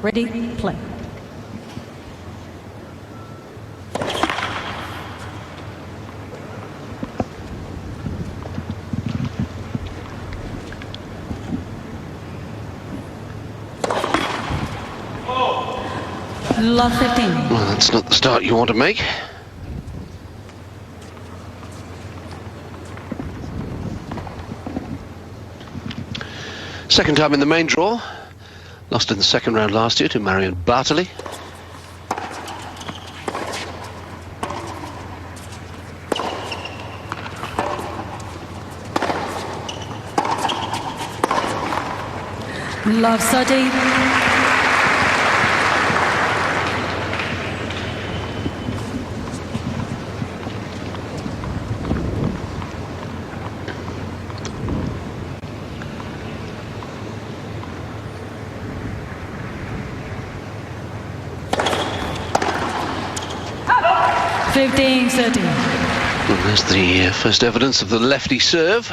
Ready, play. Love 15. Well, that's not the start you want to make. Second time in the main draw. Lost in the second round last year to Marion Bartley. Love 30. Well, there's the first evidence of the lefty serve.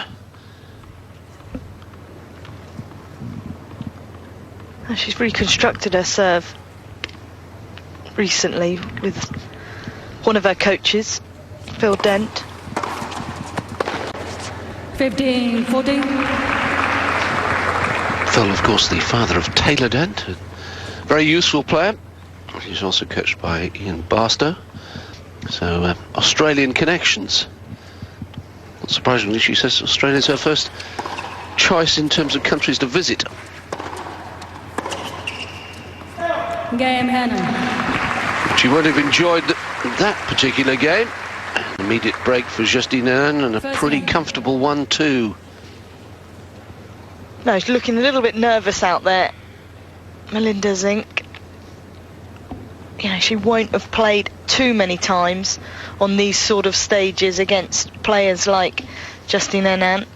She's reconstructed her serve recently with one of her coaches, Phil Dent. 15, 14. Phil, of course, the father of Taylor Dent, a very useful player. He's also coached by Ian Barstow. So, Australian connections. Not surprisingly, she says Australia's her first choice in terms of countries to visit. Game, Hannah. She won't have enjoyed that particular game. An immediate break for Justine Henin and a pretty comfortable 1-2. No, she's looking a little bit nervous out there, Melinda Zink. You know, she won't have played too many times on these sort of stages against players like Justine Henin.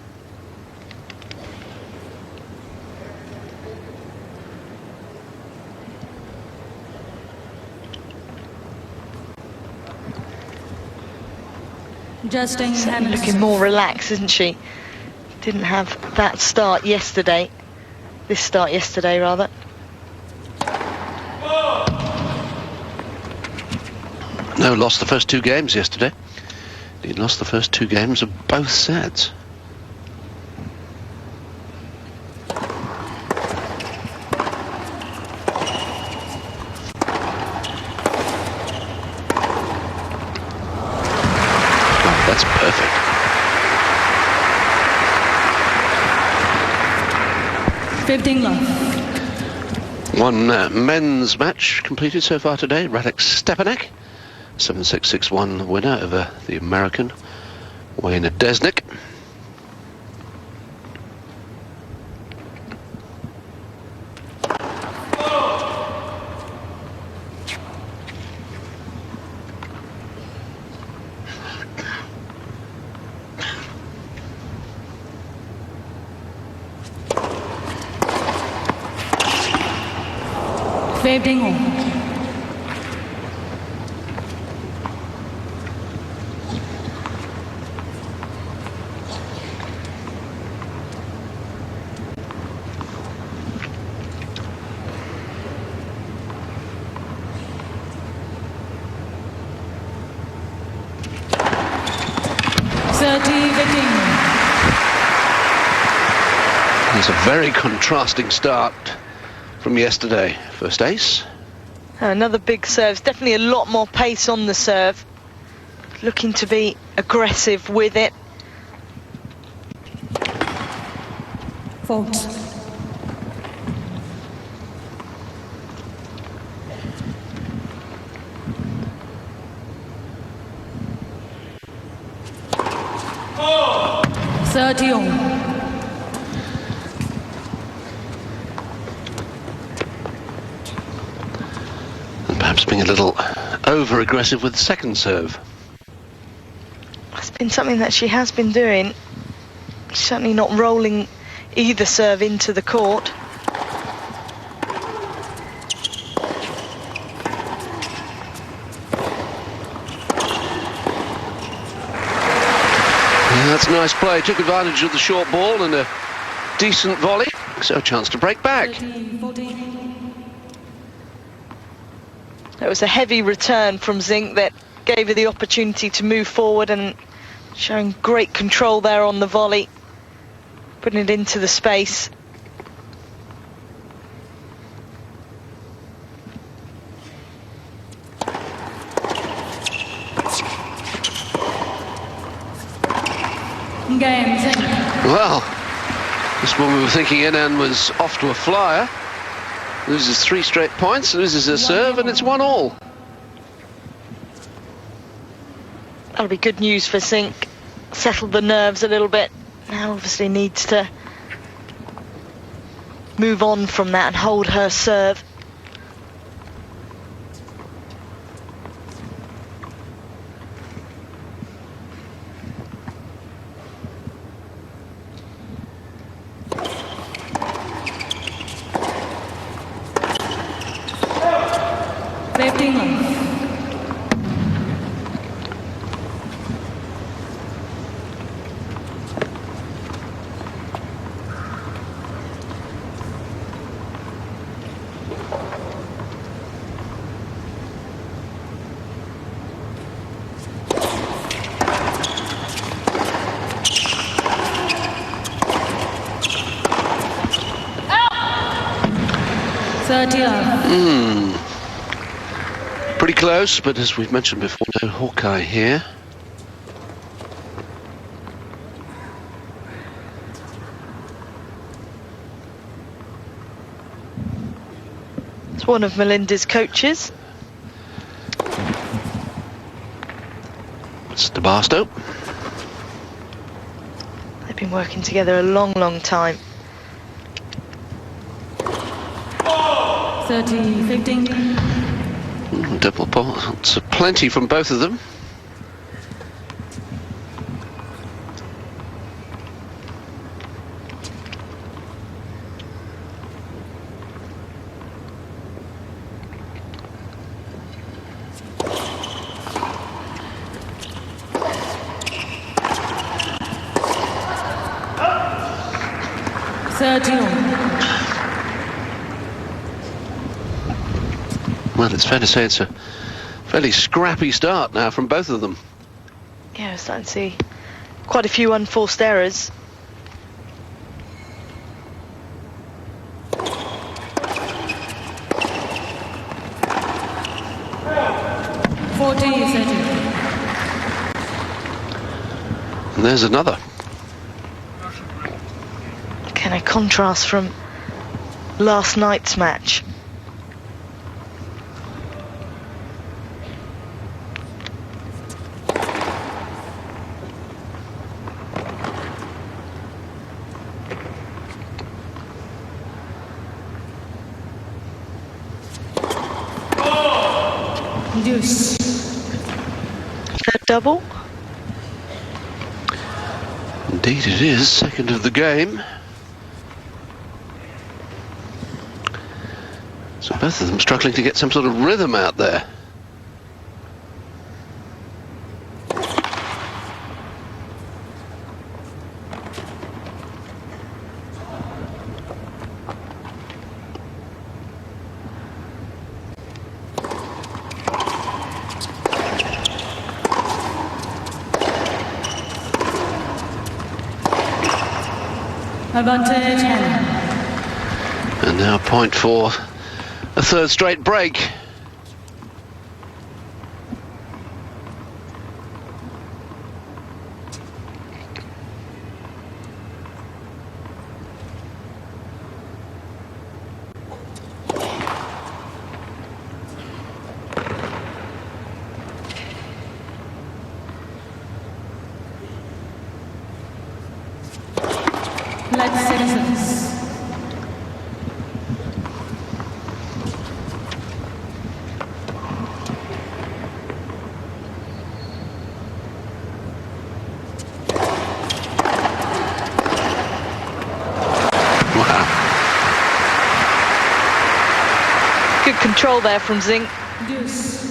Justine Henin. Looking more relaxed, isn't she? Didn't have that start yesterday. This start yesterday, rather. No, lost the first two games yesterday. He lost the first two games of both sets. Oh, that's perfect. One men's match completed so far today. Radek Stepanek, 7-6-6-1 winner over the American Wayne Desnick. It's a very contrasting start from yesterday. First ace. Another big serve. Definitely a lot more pace on the serve. Looking to be aggressive with it. Fault. Oh. 30 on. Perhaps being a little over-aggressive with the second serve. It's been something that she has been doing. Certainly not rolling either serve into the court. Yeah, that's a nice play. Took advantage of the short ball and a decent volley. So a chance to break back. 13, 14. It was a heavy return from Zink that gave her the opportunity to move forward, and showing great control there on the volley, putting it into the space. Game, Zink. Well, this one we were thinking Enan was off to a flyer. Loses 3 straight points, loses her serve, and it's 1-1. That'll be good news for Zink. Settle the nerves a little bit. Now obviously needs to move on from that and hold her serve. Pretty close, but as we've mentioned before, no Hawkeye here. It's one of Melinda's coaches. It's de Barstow. They've been working together a long, long time. 30-15. Double points, plenty from both of them. Well, it's fair to say it's a fairly scrappy start now from both of them. Yeah, we're starting to see quite a few unforced errors. And there's another. Kind of contrast from last night's match. Deuce. Third double. Indeed it is, second of the game. So both of them struggling to get some sort of rhythm out there. Advantage. And now point for a third straight break. Let's citizens. Good control there from Zink. Deuce.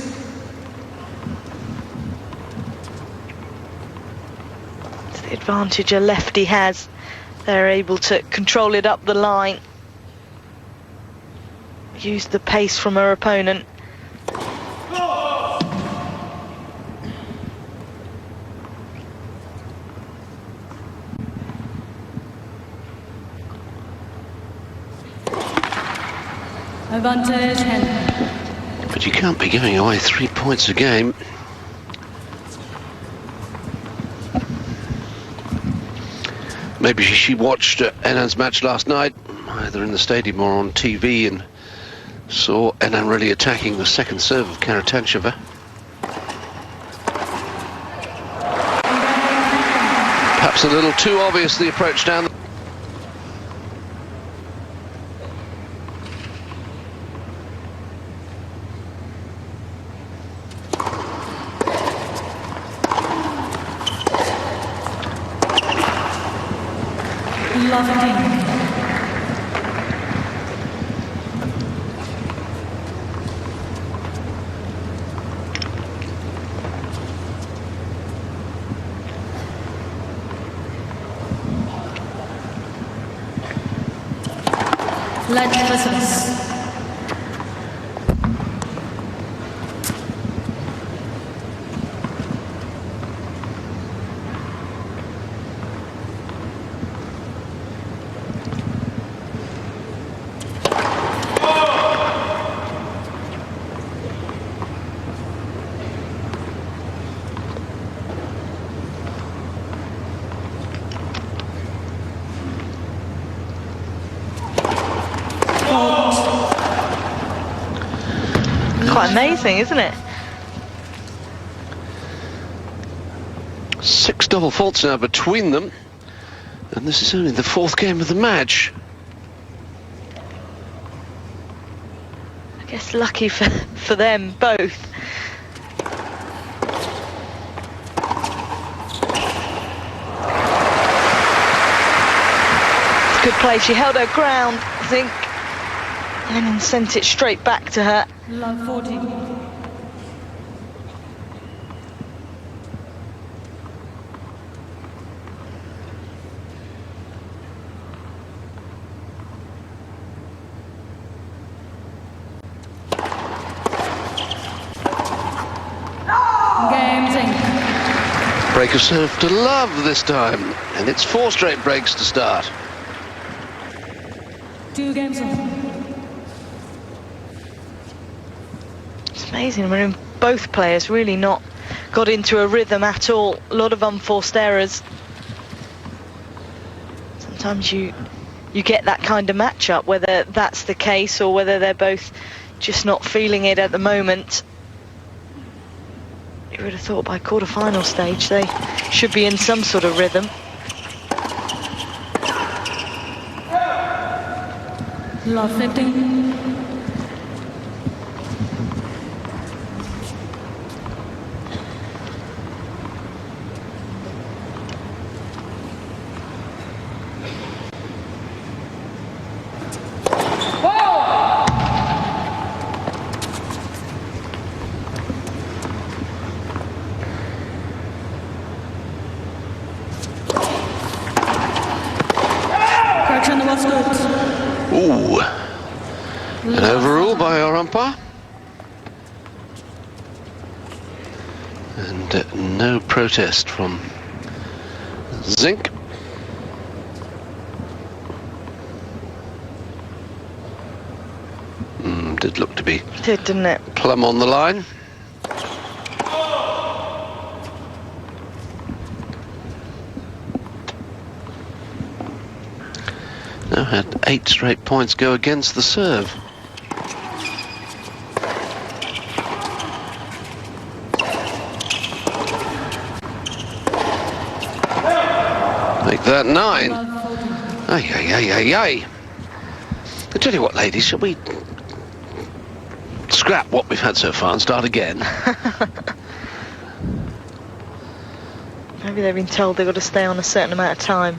It's the advantage a lefty has. They're able to control it up the line. Use the pace from her opponent. Advantage Hen. But you can't be giving away 3 points a game. Maybe she watched Enan's match last night, either in the stadium or on TV, and saw Enan really attacking the second serve of Karatancheva. Perhaps a little too obvious, the approach down. Lovely. Let vessels. Quite amazing, isn't it? 6 double faults now between them, and this is only the 4th game of the match. I guess lucky for them both. It's a good play. She held her ground, I think, and then sent it straight back to her. Love 40. Game zinc. Break of serve to Love this time, and it's 4 straight breaks to start. 2 games on. It's amazing. I mean, both players really not got into a rhythm at all. A lot of unforced errors. Sometimes you get that kind of matchup, whether that's the case or whether they're both just not feeling it at the moment. You would have thought by quarter-final stage they should be in some sort of rhythm. Love 15. Correction, that was good. Ooh, an overrule by our umpire. And no protest from Zink. Did look to be Did, didn't it? plumb on the line. Now had 8 straight points go against the serve. Make that 9. Ay, ay, ay, ay, ay. I tell you what, ladies, shall we scrap what we've had so far and start again? Maybe they've been told they've got to stay on a certain amount of time.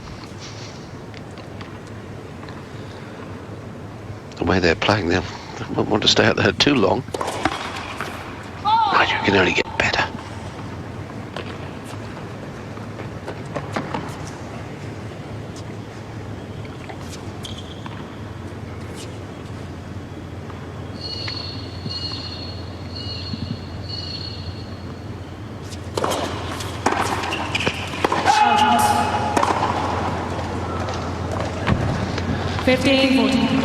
The way they're playing, they won't want to stay out there too long. Oh, you can only get better. Out. 15, 14.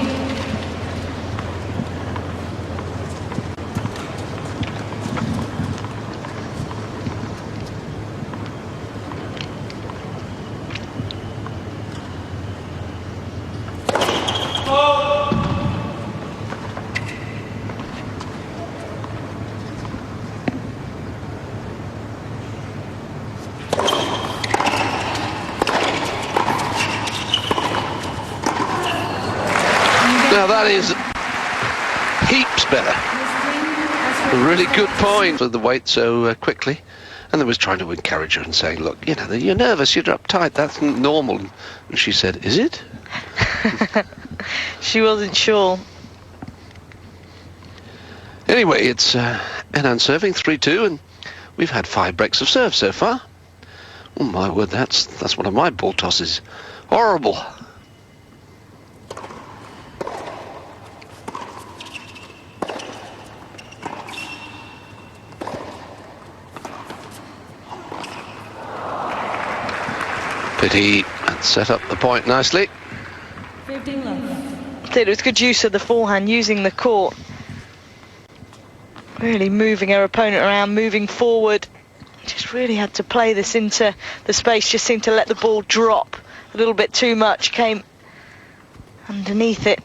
That is heaps better. A really good point for the weight so quickly. And they was trying to encourage her and saying, look, you know, you're nervous, you're uptight, that's normal. And she said, is it? She wasn't sure. Anyway, it's Enan serving 3-2, and we've had 5 breaks of serve so far. Oh my word, that's one of my ball tosses. Horrible. Pity and set up the point nicely. 15 love. I think it was good use of the forehand, using the court. Really moving her opponent around, moving forward. Just really had to play this into the space, just seemed to let the ball drop a little bit too much, came underneath it.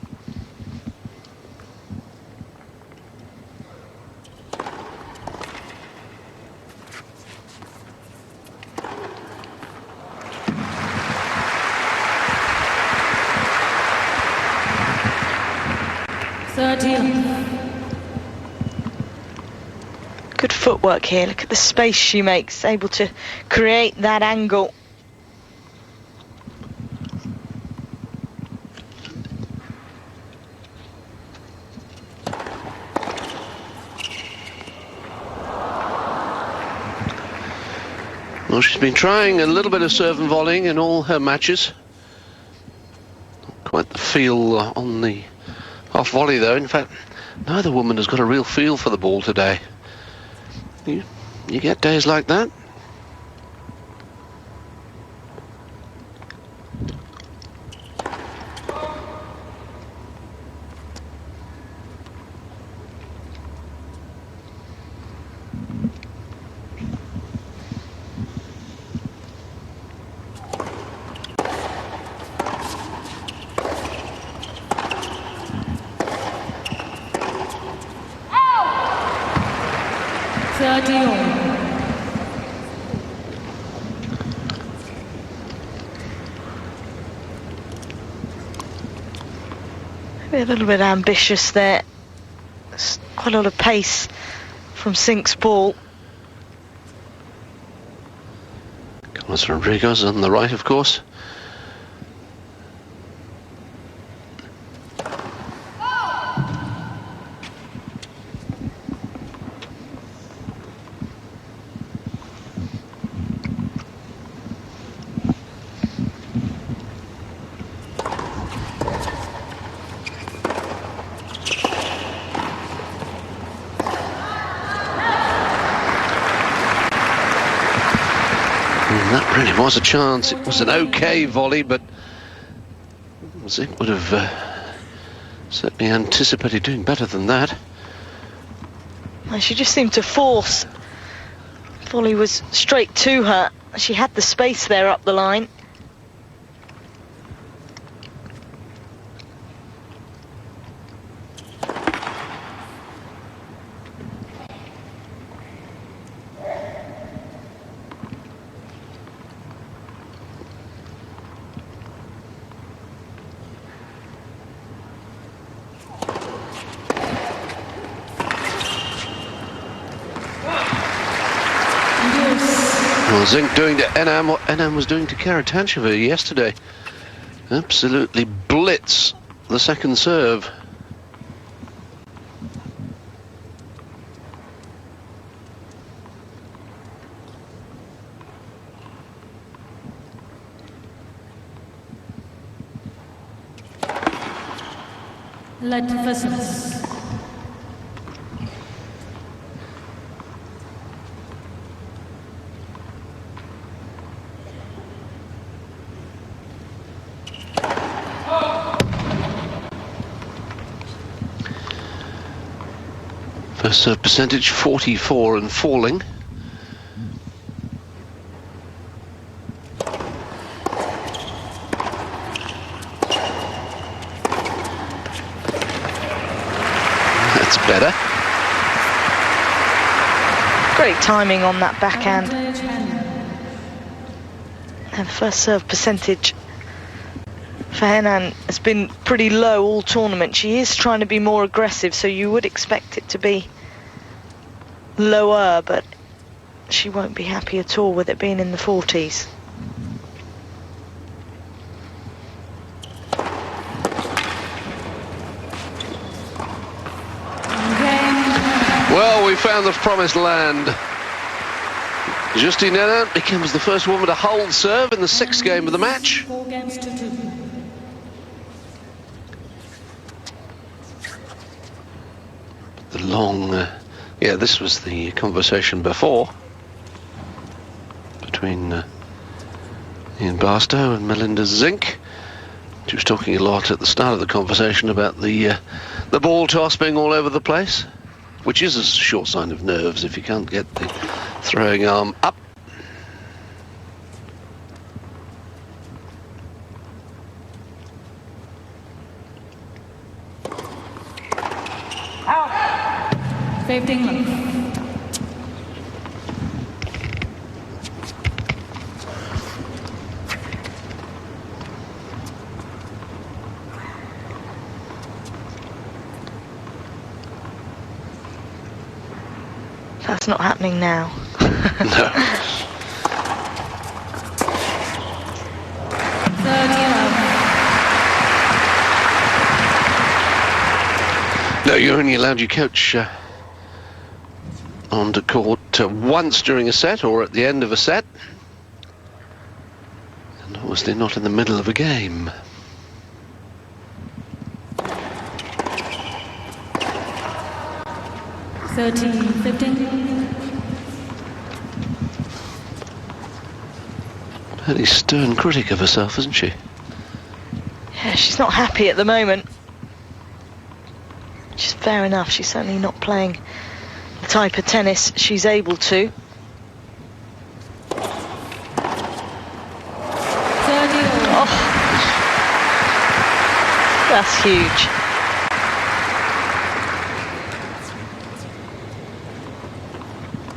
Good footwork here. Look at the space she makes, able to create that angle. Well, she's been trying a little bit of serve and volleying in all her matches. Not quite the feel on the half volley though. In fact, neither woman has got a real feel for the ball today. You get days like that. Maybe a little bit ambitious there. There's quite a lot of pace from Sink's ball. Carlos Rodriguez on the right, of course. That really was a chance. It was an okay volley, but Zink would have certainly anticipated doing better than that. And she just seemed to force. Volley was straight to her. She had the space there up the line. Well, Zink doing to Enam what Enam was doing to Karatancheva yesterday. Absolutely blitz the second serve. Let vessels. First serve percentage 44 and falling. That's better. Great timing on that backhand. And first serve percentage for Henan has been pretty low all tournament. She is trying to be more aggressive, so you would expect it to be lower, but she won't be happy at all with it being in the 40s. Well, we found the promised land. Justine Henin becomes the first woman to hold serve in the 6th game of the match. 4 games to 2. The long, yeah, this was the conversation before between Ian Barstow and Melinda Zink. She was talking a lot at the start of the conversation about the ball toss being all over the place, which is a sure sign of nerves if you can't get the throwing arm up. Out. 15 left. That's not happening now. No. 30 left. No, you're only allowed your coach onto court once during a set or at the end of a set. And obviously not in the middle of a game. Thirteen, 15. Fairly stern critic of herself, isn't she? Yeah, she's not happy at the moment. Which is fair enough. She's certainly not playing the type of tennis she's able to. 30 Oh, that's huge.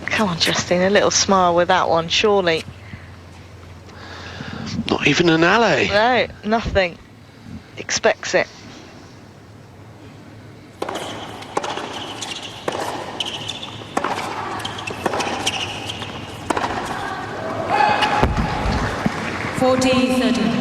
Come on, Justine, a little smile with that one, surely. Not even an alley. No, nothing. Expects it. Forty, 30.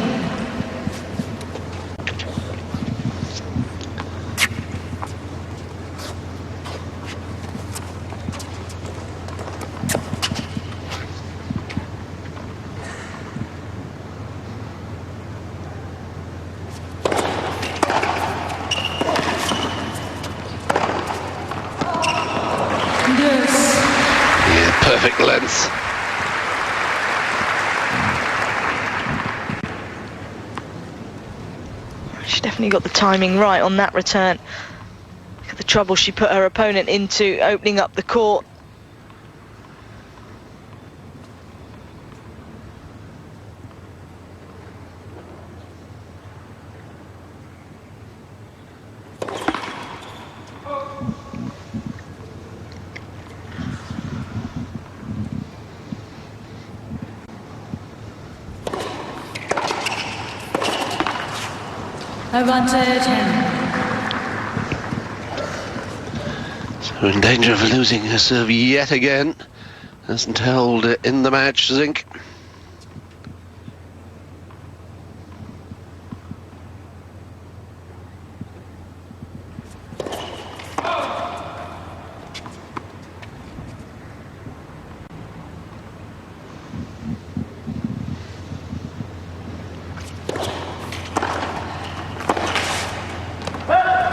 Yeah, perfect length. She definitely got the timing right on that return. Look at the trouble she put her opponent into opening up the court. Advantage. So in danger of losing her serve yet again. Hasn't held it in the match, Zink.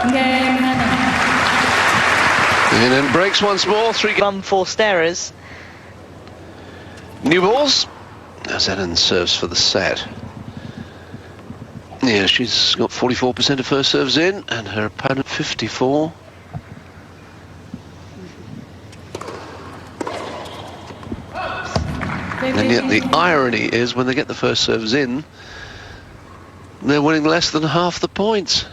Game, And then breaks once more. 3 Unforced errors. new balls. As Henin serves for the set. Yeah, she's got 44% of her serves in, and her opponent 54. And yet the irony is when they get the first serves in, they're winning less than half the points.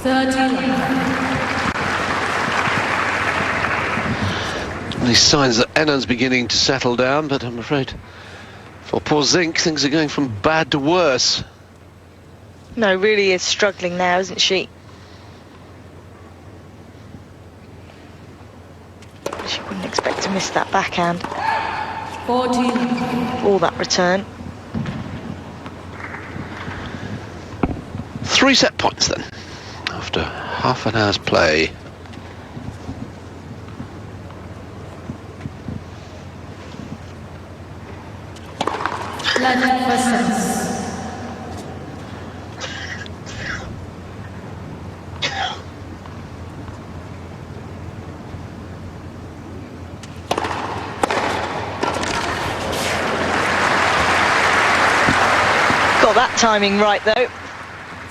Thirty. These signs that Enan's beginning to settle down, but I'm afraid for poor Zink, things are going from bad to worse. No, really is struggling now, isn't she? She wouldn't expect to miss that backhand. 14. Or that return. 3 set points then, after half an hour's play. Left for service. Got that timing right though.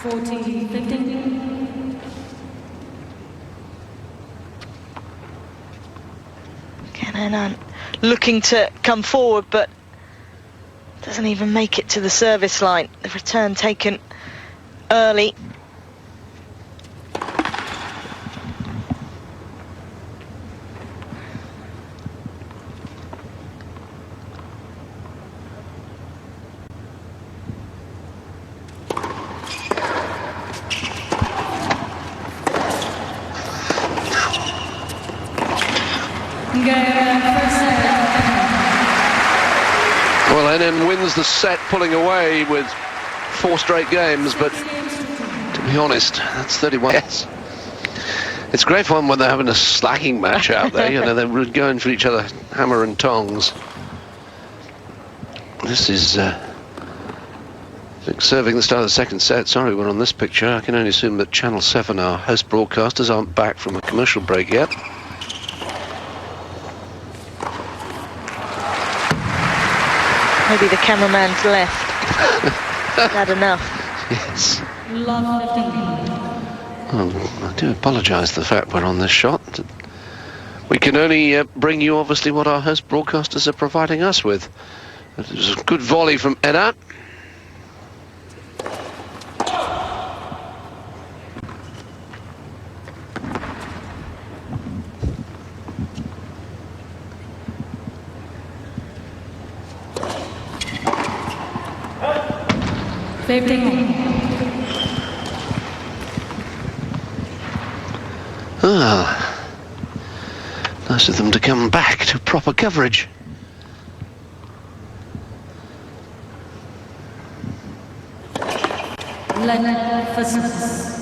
14, 15. Kenan looking to come forward, but doesn't even make it to the service line. The return taken early. Well, Enan wins the set, pulling away with 4 straight games, but to be honest, that's 31. Yes. It's great fun when they're having a slacking match out there, you know, they're going for each other, hammer and tongs. This is serving the start of the second set. Sorry, we're on this picture. I can only assume that Channel 7, our host broadcasters, aren't back from a commercial break yet. Maybe the cameraman's left. Had enough. Yes. Love 15. Oh, I do apologise for the fact we're on this shot. We can only bring you, obviously, what our host broadcasters are providing us with. It was a good volley from Enan. Ah, nice of them to come back to proper coverage. Left for service.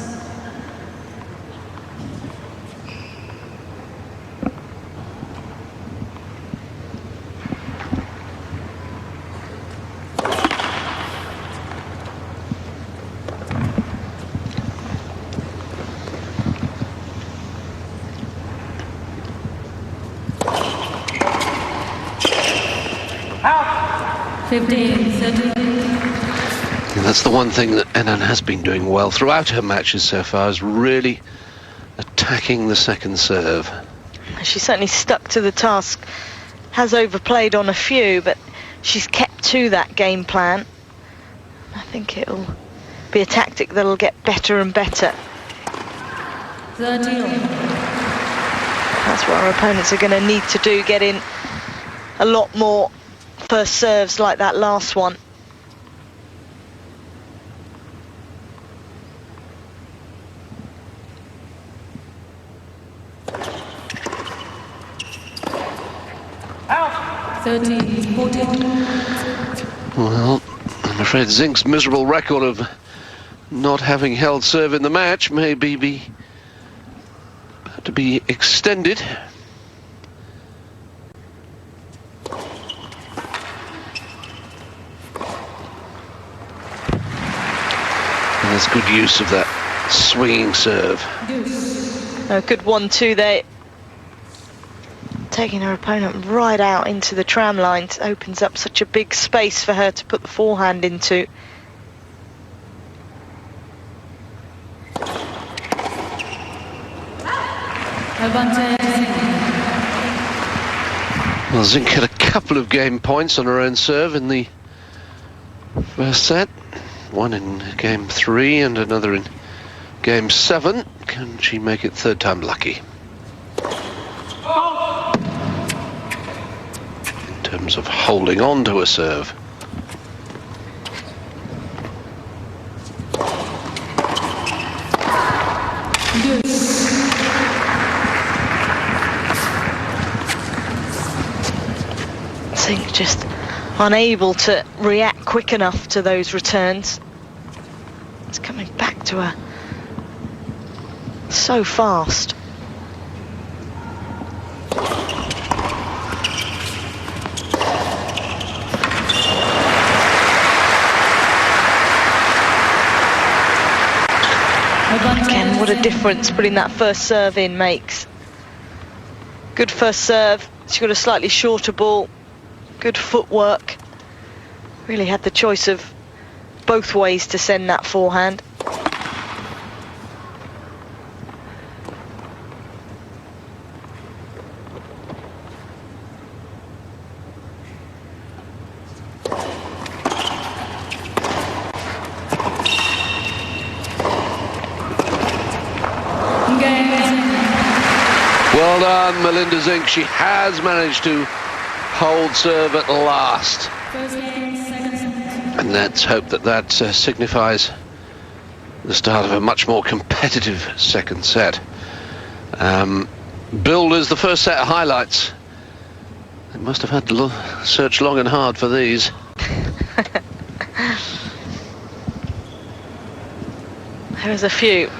Out. 15, 13. And that's the one thing that Enan has been doing well throughout her matches so far, is really attacking the second serve. She certainly stuck to the task, has overplayed on a few, but she's kept to that game plan. I think it'll be a tactic that'll get better and better. 13. That's what our opponents are going to need to do, get in a lot more first serves like that last one. Out. 13, 14. Well, I'm afraid Zink's miserable record of not having held serve in the match may be to be extended. And there's good use of that swinging serve. A good 1-2 there. Taking her opponent right out into the tram lines opens up such a big space for her to put the forehand into. Well, Zink had a couple of game points on her own serve in the first set. One in game 3 and another in game 7. Can she make it third time lucky? terms of holding on to a serve. Zink just unable to react quick enough to those returns. It's coming back to her so fast. Again, what a difference putting that first serve in makes. Good first serve. She got a slightly shorter ball. Good footwork. Really had the choice of both ways to send that forehand. Well done, Melinda Zink. She has managed to hold serve at last. And let's hope that that signifies the start of a much more competitive second set. Billed as the first set of highlights. They must have had to search long and hard for these. There's a few.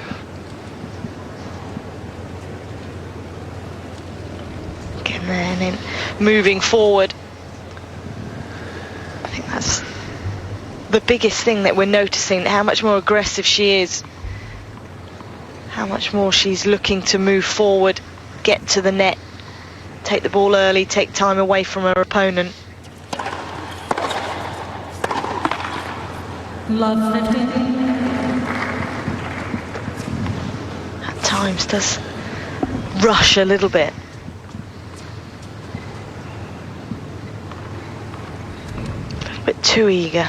Getting there and then moving forward. I think that's the biggest thing that we're noticing, how much more aggressive she is, how much more she's looking to move forward, get to the net, take the ball early, take time away from her opponent. Love 15. At times does rush a little bit. A little bit too eager.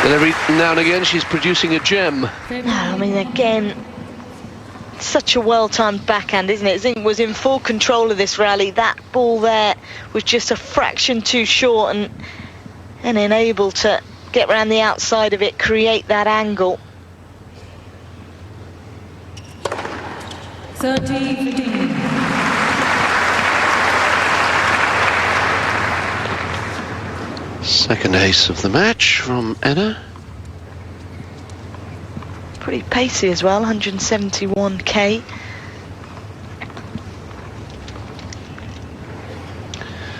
And every now and again she's producing a gem. I mean, again, such a well-timed backhand, isn't it? Zink was in full control of this rally. That ball there was just a fraction too short and unable to get around the outside of it, create that angle. 30-15. Second ace of the match from Anna. Pretty pacey as well, 171k.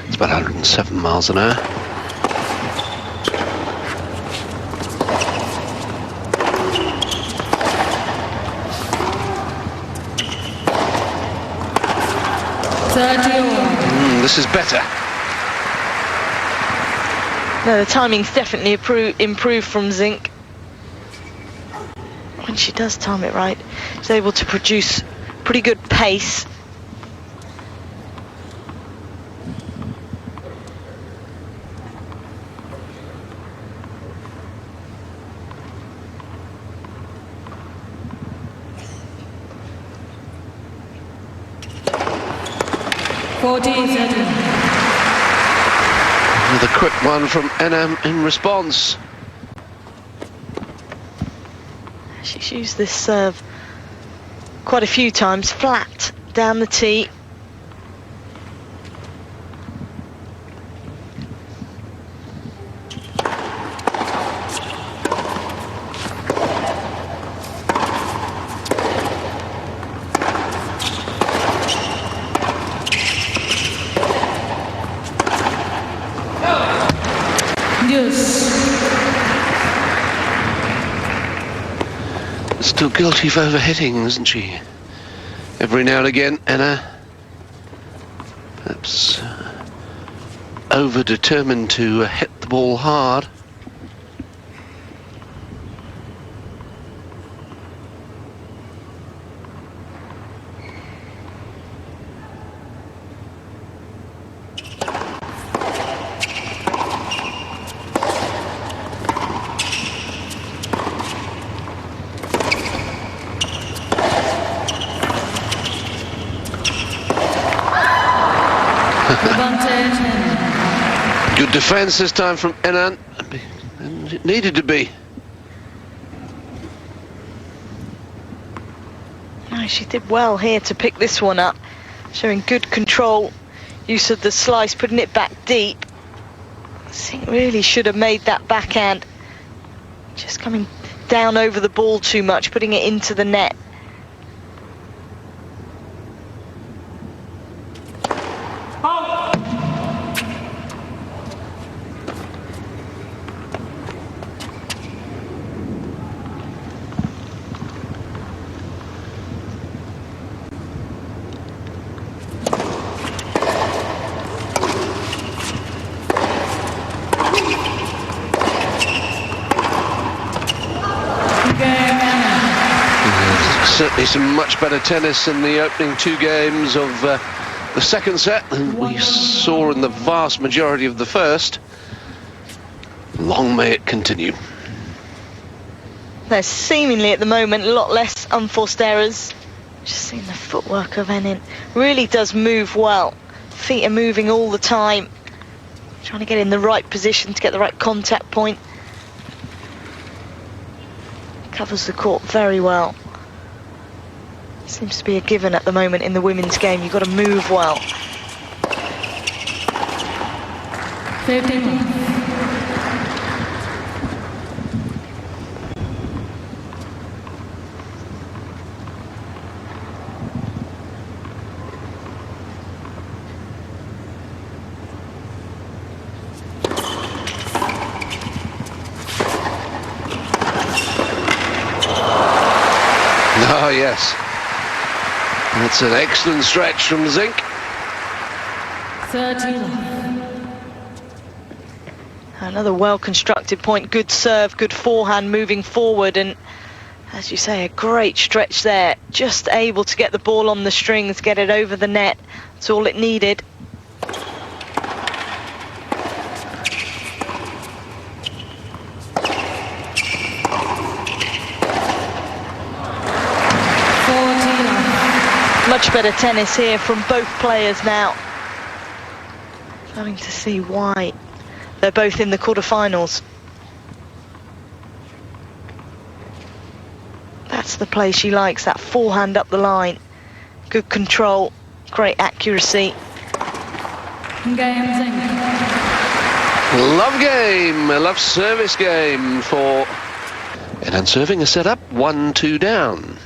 It's about 107 miles an hour. This is better. No, the timing's definitely improved from Zink. When she does time it right, she's able to produce pretty good pace. Another quick one from Enam in response. She's used this serve quite a few times, flat down the tee. Still guilty of overhitting, isn't she? Every now and again, Anna perhaps over-determined to hit the ball hard. Advantage. Good defence this time from Enan. It needed to be. Oh, she did well here to pick this one up, showing good control, use of the slice, putting it back deep. Singh really should have made that backhand, just coming down over the ball too much, putting it into the net. Certainly some much better tennis in the opening 2 games of the second set than we saw in the vast majority of the first. Long may it continue. There's seemingly at the moment a lot less unforced errors. Just seeing the footwork of Enin. Really does move well. Feet are moving all the time. Trying to get in the right position to get the right contact point. Covers the court very well. Seems to be a given at the moment in the women's game. You've got to move well. 15. Oh, yes. That's an excellent stretch from Zink. 13. Another well-constructed point. Good serve, good forehand moving forward. And as you say, a great stretch there. Just able to get the ball on the strings, get it over the net. That's all it needed. Much better tennis here from both players now. Starting to see why they're both in the quarterfinals. That's the play she likes, that forehand up the line. Good control, great accuracy. Game, Zink. Love game, a love service game for Enan serving a set up, 1-2 down.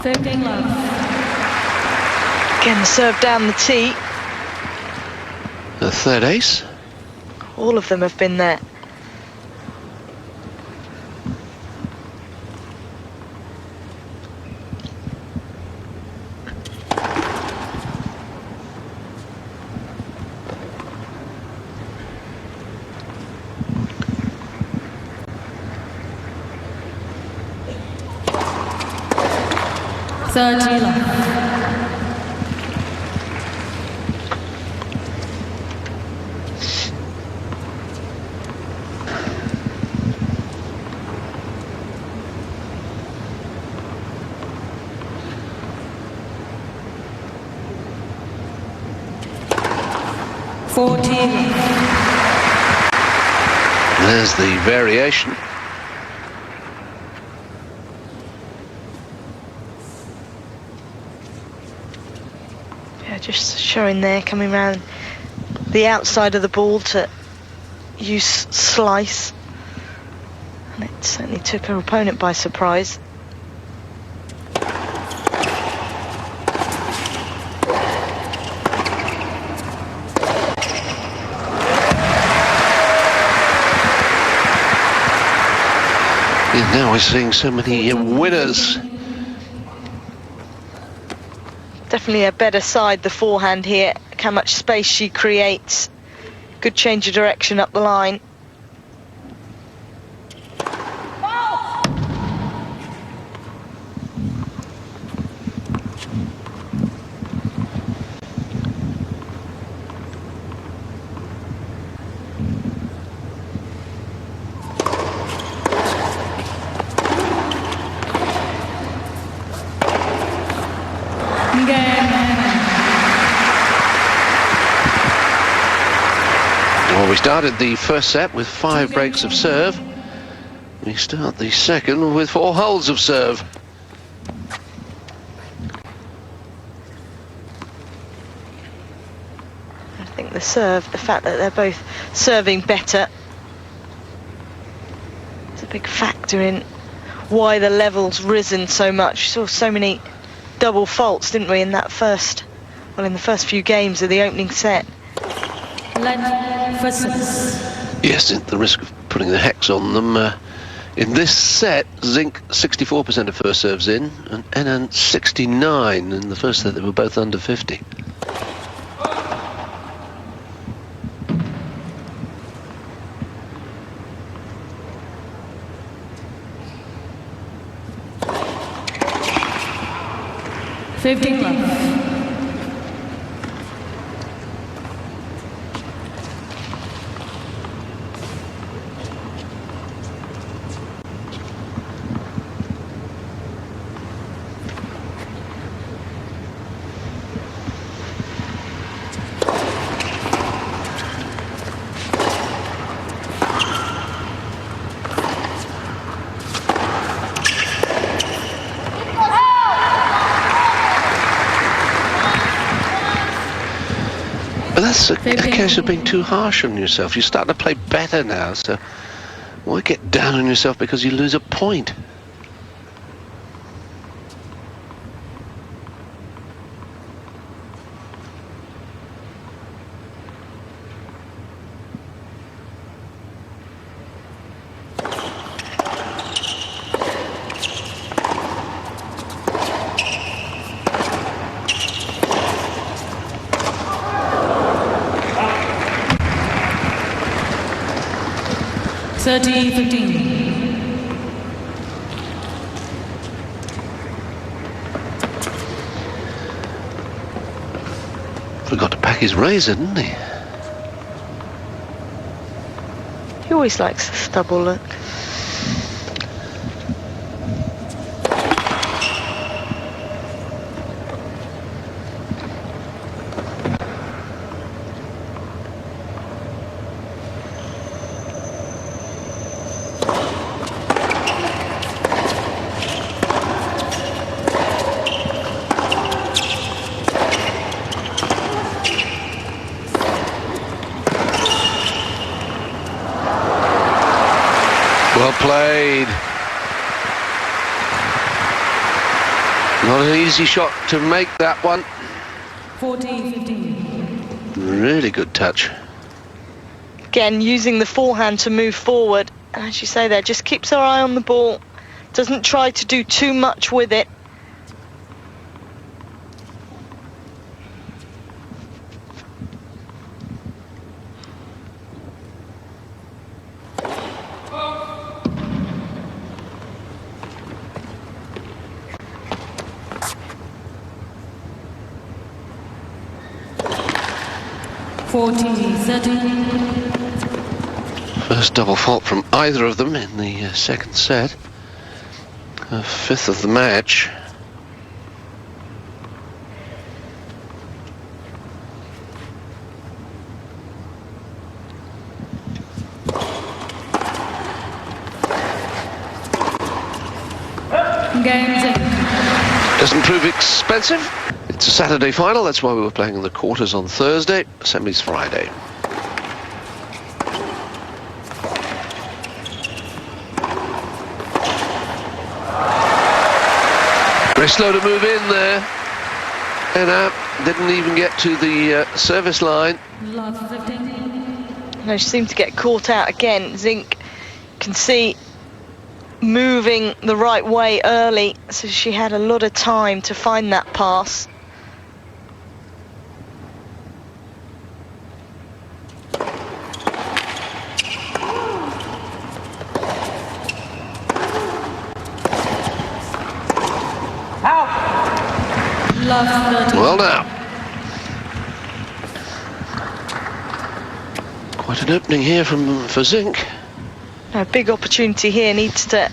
15 love. Again, serve down the tee. The third ace. All of them have been there. There's the variation. Yeah, just showing there, coming around the outside of the ball to use slice. And it certainly took her opponent by surprise. And now we're seeing so many winners. Definitely a better side, the forehand here. Look how much space she creates. Good change of direction up the line. Well, we started the first set with 5 breaks of serve. We start the second with 4 holds of serve. I think the serve, the fact that they're both serving better, it's a big factor in why the level's risen so much. We saw so many double faults, didn't we, in the first few games of the opening set. For 6. Yes, at the risk of putting the hex on them. In this set, Zink 64% of first serves in, and Enan 69. In the first set, they were both under 50. Fifteen love. But that's a case of being too harsh on yourself. You're starting to play better now, so why get down on yourself because you lose a point? Thirty 15. Forgot to pack his razor, didn't he? He always likes the stubble look. Well played. Not an easy shot to make, that one. 14-15. Really good touch. Again, using the forehand to move forward. And as you say there, just keeps her eye on the ball. Doesn't try to do too much with it. First double fault from either of them in the second set. Fifth of the match. Doesn't prove expensive. It's a Saturday final, that's why we were playing in the quarters on Thursday, semis Friday. Very slow to move in there. And didn't even get to the service line. No, she seemed to get caught out again. Zink can see moving the right way early, so she had a lot of time to find that pass. love 30. Well now. Quite an opening here for Zink. A big opportunity here, needs to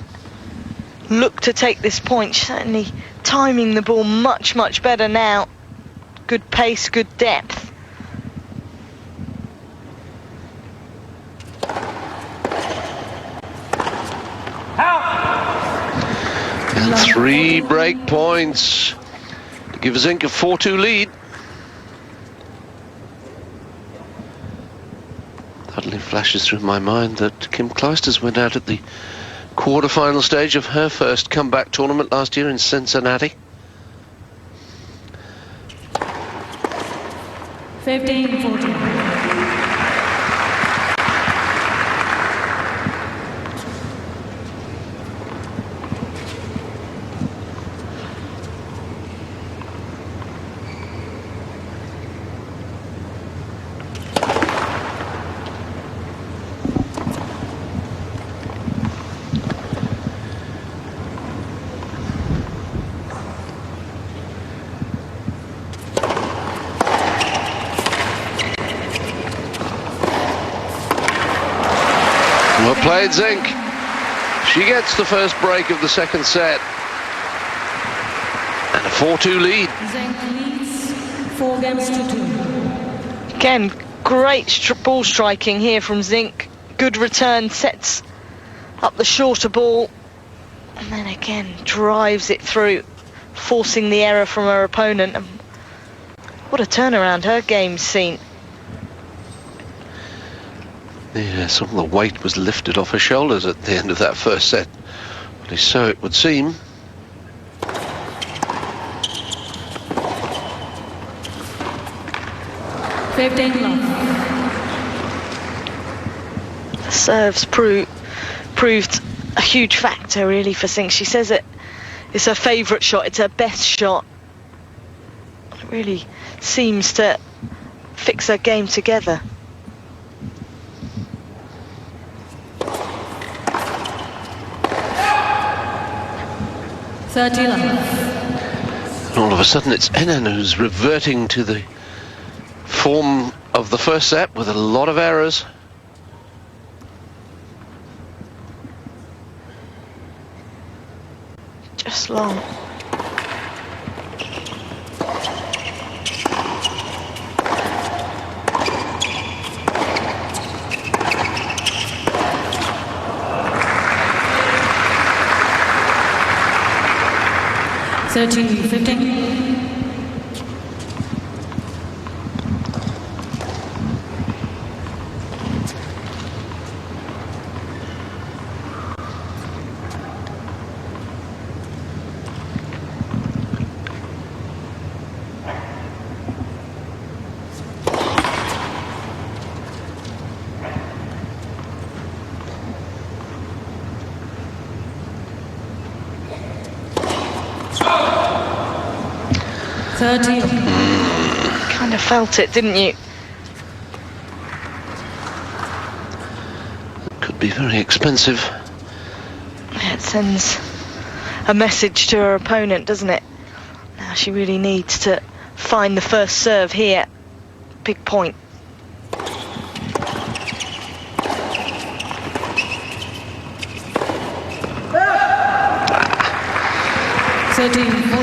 look to take this point. Certainly timing the ball much better now. Good pace, good depth. And 3 break points to give Zink a 4-2 lead. Suddenly flashes through my mind that Kim Clijsters went out at the quarter-final stage of her first comeback tournament last year in Cincinnati. 15-14. Well played, Zink. She gets the first break of the second set. And a 4-2 lead. Zink leads 4 games to 2. Again, great ball striking here from Zink. Good return, sets up the shorter ball. And then again, drives it through, forcing the error from her opponent. And what a turnaround her game's seen. Yeah, some of the weight was lifted off her shoulders at the end of that first set. At least so it would seem. The serves proved a huge factor really for Zink. She says it's her favourite shot, it's her best shot. It really seems to fix her game together. And all of a sudden it's Ennen who's reverting to the form of the first set with a lot of errors. Just long. Thirteen, 15. Kind of felt it, didn't you? Could be very expensive. It sends a message to her opponent, doesn't it? Now she really needs to find the first serve here. Big point.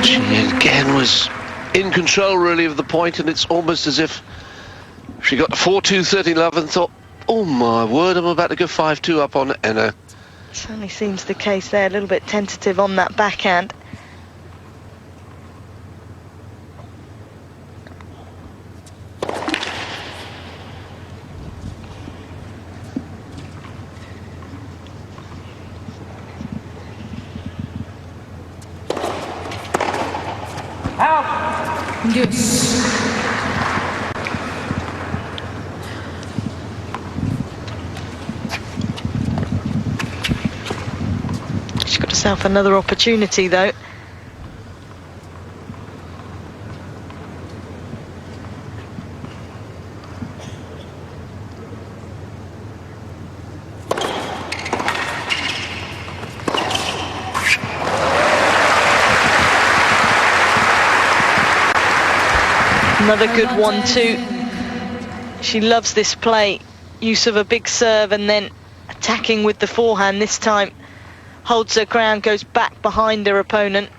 She again was in control really of the point, and it's almost as if she got 4-2, 13 love and thought, oh my word, I'm about to go 5-2 up on Enna. Certainly seems the case there, a little bit tentative on that backhand. Yes. She's got herself another opportunity though. Another good 1-2. She loves this play. Use of a big serve and then attacking with the forehand. This time holds her ground, goes back behind her opponent.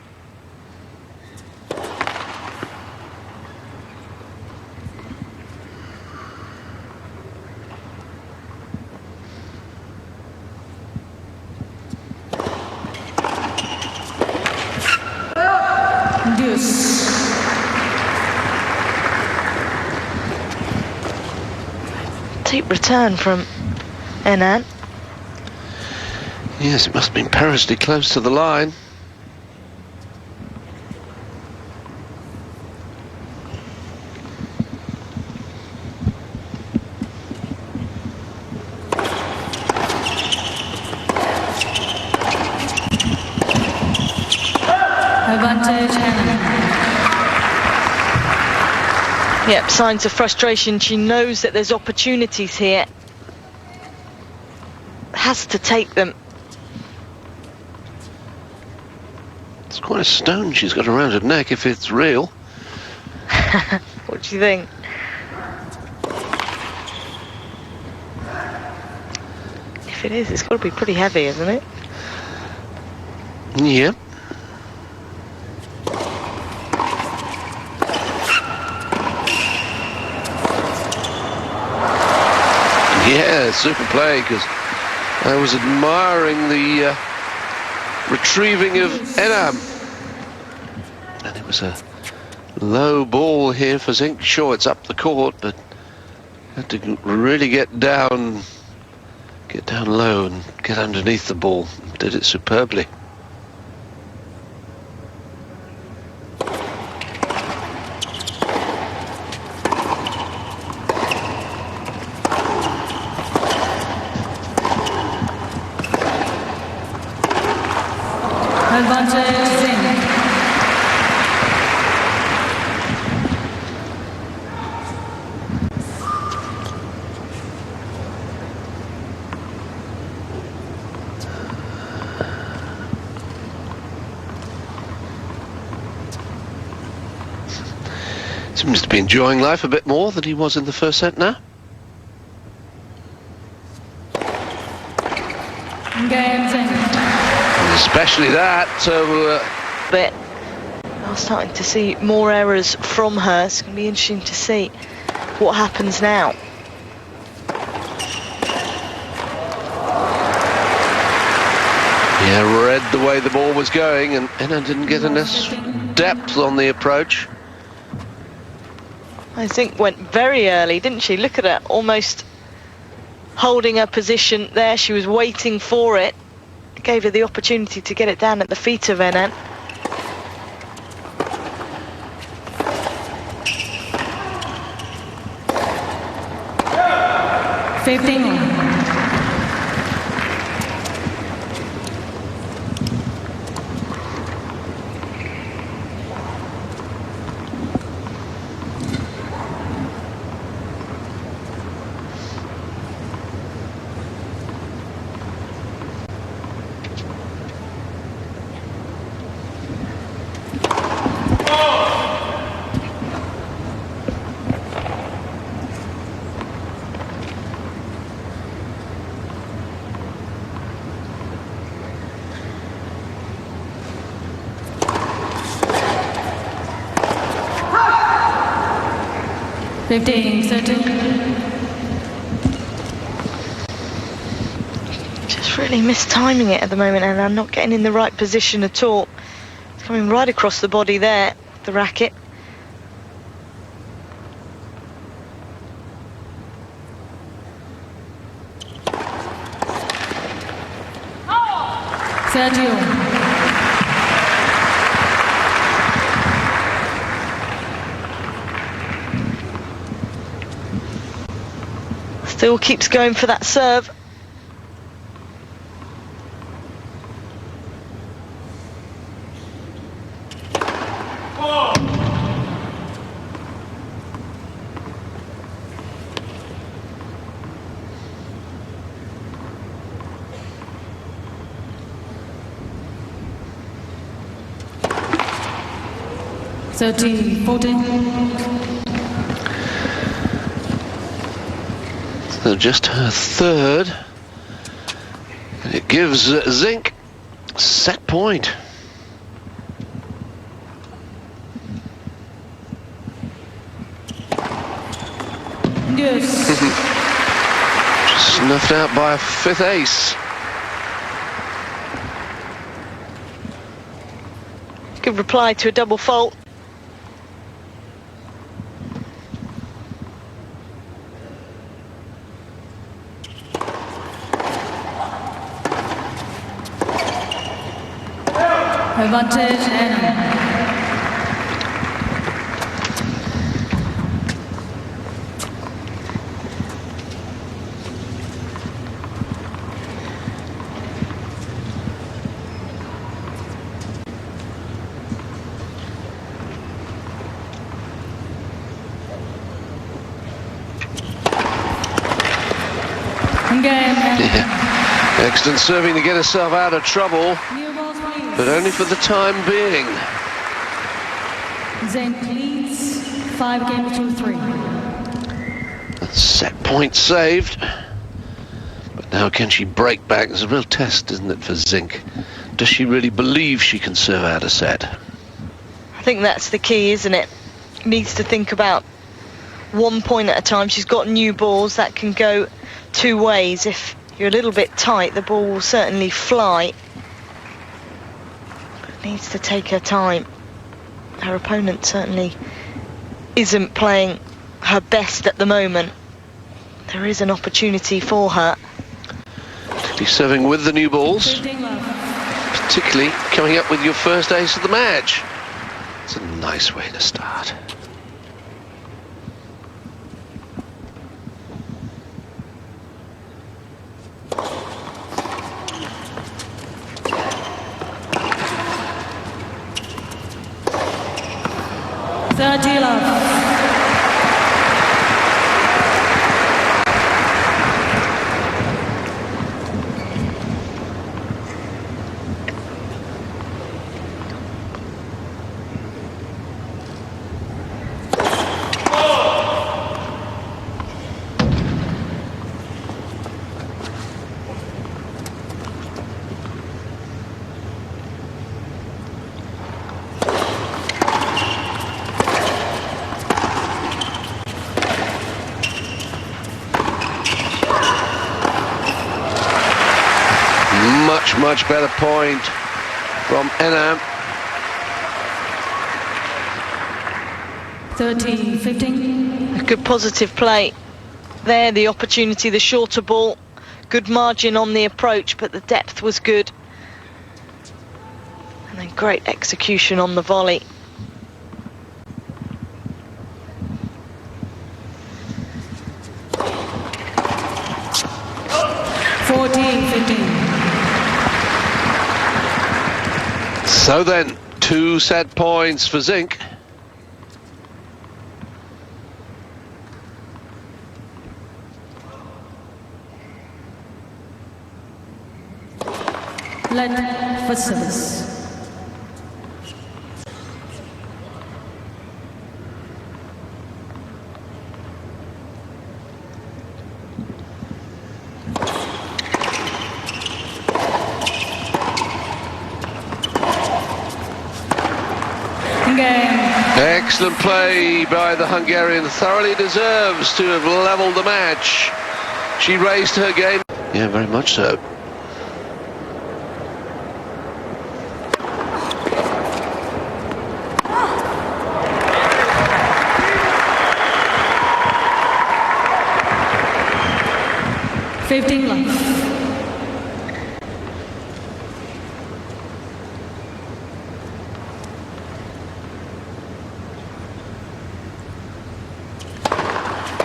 Deep return from Enan. Yes, it must have been perilously close to the line. Advantage Enan. Yep, signs of frustration. She knows that there's opportunities here. Has to take them. It's quite a stone she's got around her neck if it's real. What do you think? If it is, it's got to be pretty heavy, isn't it? Yeah. Yeah, super play, because I was admiring the retrieving of Enam. And it was a low ball here for Zink. Sure, it's up the court, but had to really get down low and get underneath the ball. Did it superbly. Advantage Zink. Seems to be enjoying life a bit more than he was in the first set now. Game Zink. And especially that. But I'm starting to see more errors from her. It's going to be interesting to see what happens now. Yeah, read the way the ball was going, and Enna didn't get enough depth on the approach. I think went very early, didn't she? Look at her, almost holding her position there. She was waiting for it. Gave her the opportunity to get it down at the feet of Enan. Just really mistiming it at the moment, and I'm not getting in the right position at all. It's coming right across the body there, the racket. Sergio. Still keeps going for that serve. Thirteen, 14. So just her third. And it gives Zink set point. Yes. Snuffed out by a fifth ace. Good reply to a double fault. Advantage and game. Yeah. Excellent serving to get herself out of trouble, New balls, please. but only for the time being. Zink leads 5-3. Set point saved. But now can she break back? There's a real test, isn't it, for Zink? Does she really believe she can serve out a set? I think that's the key, isn't it? Needs to think about 1 point at a time. She's got new balls that can go two ways. If you're a little bit tight, the ball will certainly fly. But needs to take her time. Her opponent certainly isn't playing her best at the moment. There is an opportunity for her. Be serving with the new balls, 15 love. particularly coming up with your first ace of the match. It's a nice way to start. Love. Much better point from Enam. 13-15. A good positive play there, the opportunity, the shorter ball, good margin on the approach, but the depth was good. And then great execution on the volley. So then, 2 set points for Zink. Let for service. Excellent play by the Hungarian. Thoroughly deserves to have levelled the match. She raised her game. Yeah, very much so.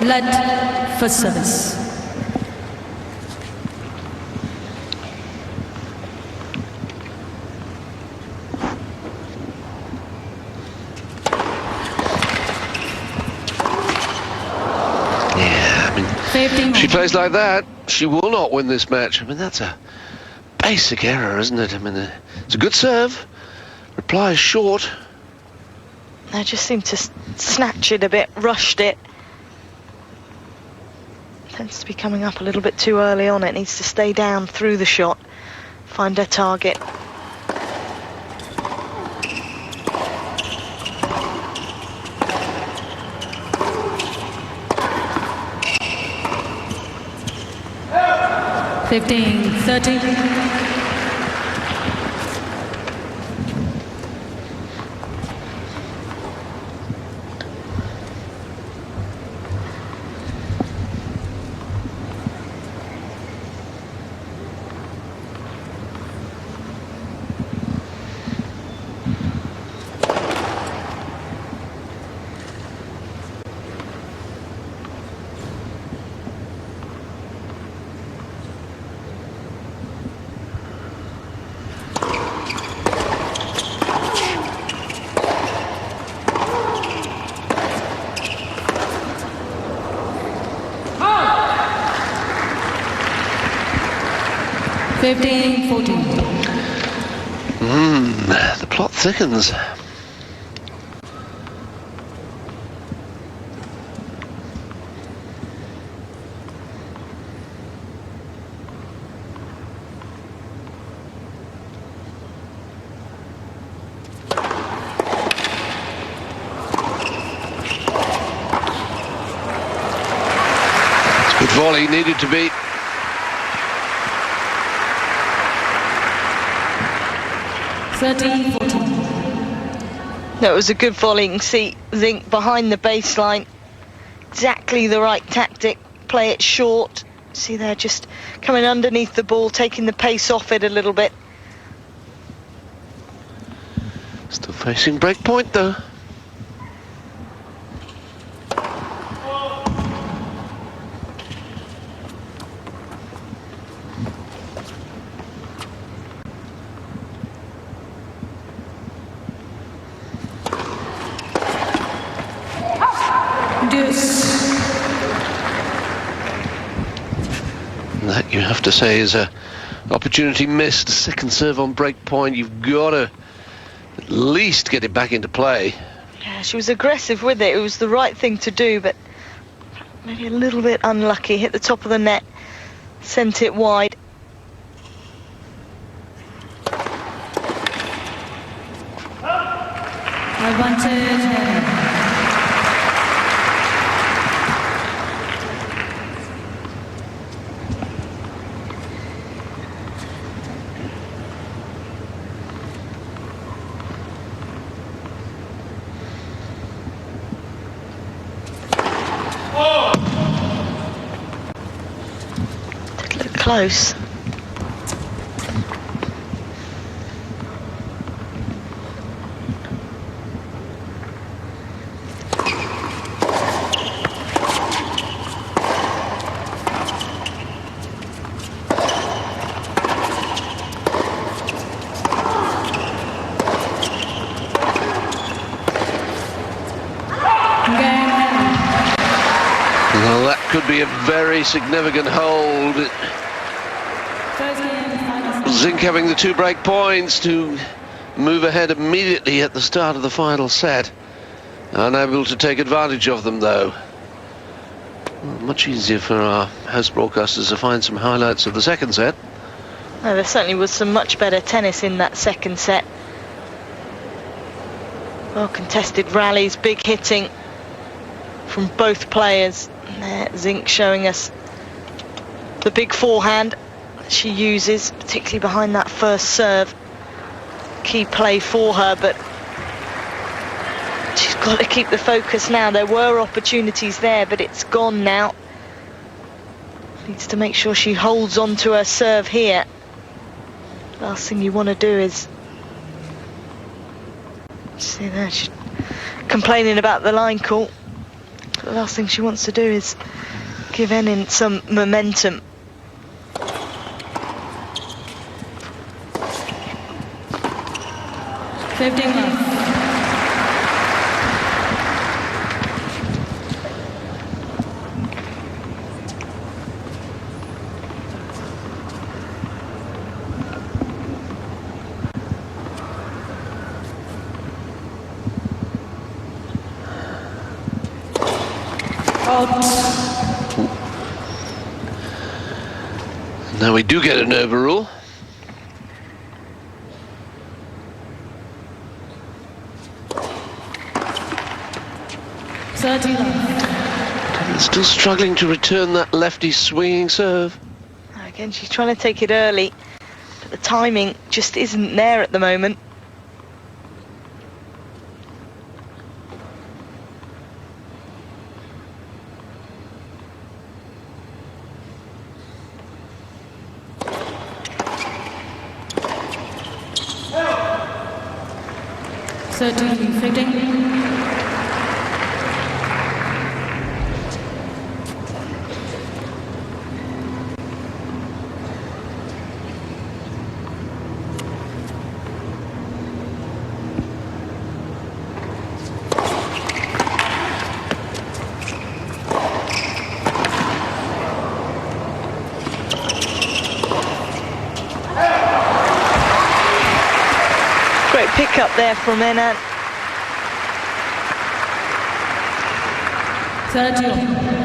Let for service. Yeah, I mean, if she plays like that, she will not win this match. I mean, that's a basic error, isn't it? I mean, it's a good serve. Reply is short. They just seemed to snatch it a bit, rushed it. Tends to be coming up a little bit too early on. It needs to stay down through the shot, find her target. Fifteen, 30. 15, 14. The plot thickens. Good volley, needed to be. That was a good volley. You can see Zink behind the baseline. Exactly the right tactic. Play it short. See there, just coming underneath the ball, taking the pace off it a little bit. Still facing break point though. That you have to say is a opportunity missed. Second serve on break point. You've got to at least get it back into play. Yeah, she was aggressive with it. It was the right thing to do, but maybe a little bit unlucky. Hit the top of the net, sent it wide. Advantage. Did look close. Well, that could be a very significant hold. Zink having the 2 break points to move ahead immediately at the start of the final set. Unable to take advantage of them though. Well, much easier for our host broadcasters to find some highlights of the second set. Oh, there certainly was some much better tennis in that second set. Well contested rallies, big hitting from both players. There, Zink showing us the big forehand that she uses, particularly behind that first serve. Key play for her, but she's got to keep the focus now. There were opportunities there, but it's gone now. Needs to make sure she holds on to her serve here. Last thing you want to do is... See there, she's complaining about the line call. The last thing she wants to do is give Enin some momentum. Now we do get an overrule. Still struggling to return that lefty swinging serve. Again, she's trying to take it early, but the timing just isn't there at the moment. Certainly fitting. Great pick up there from Enan. Sergio.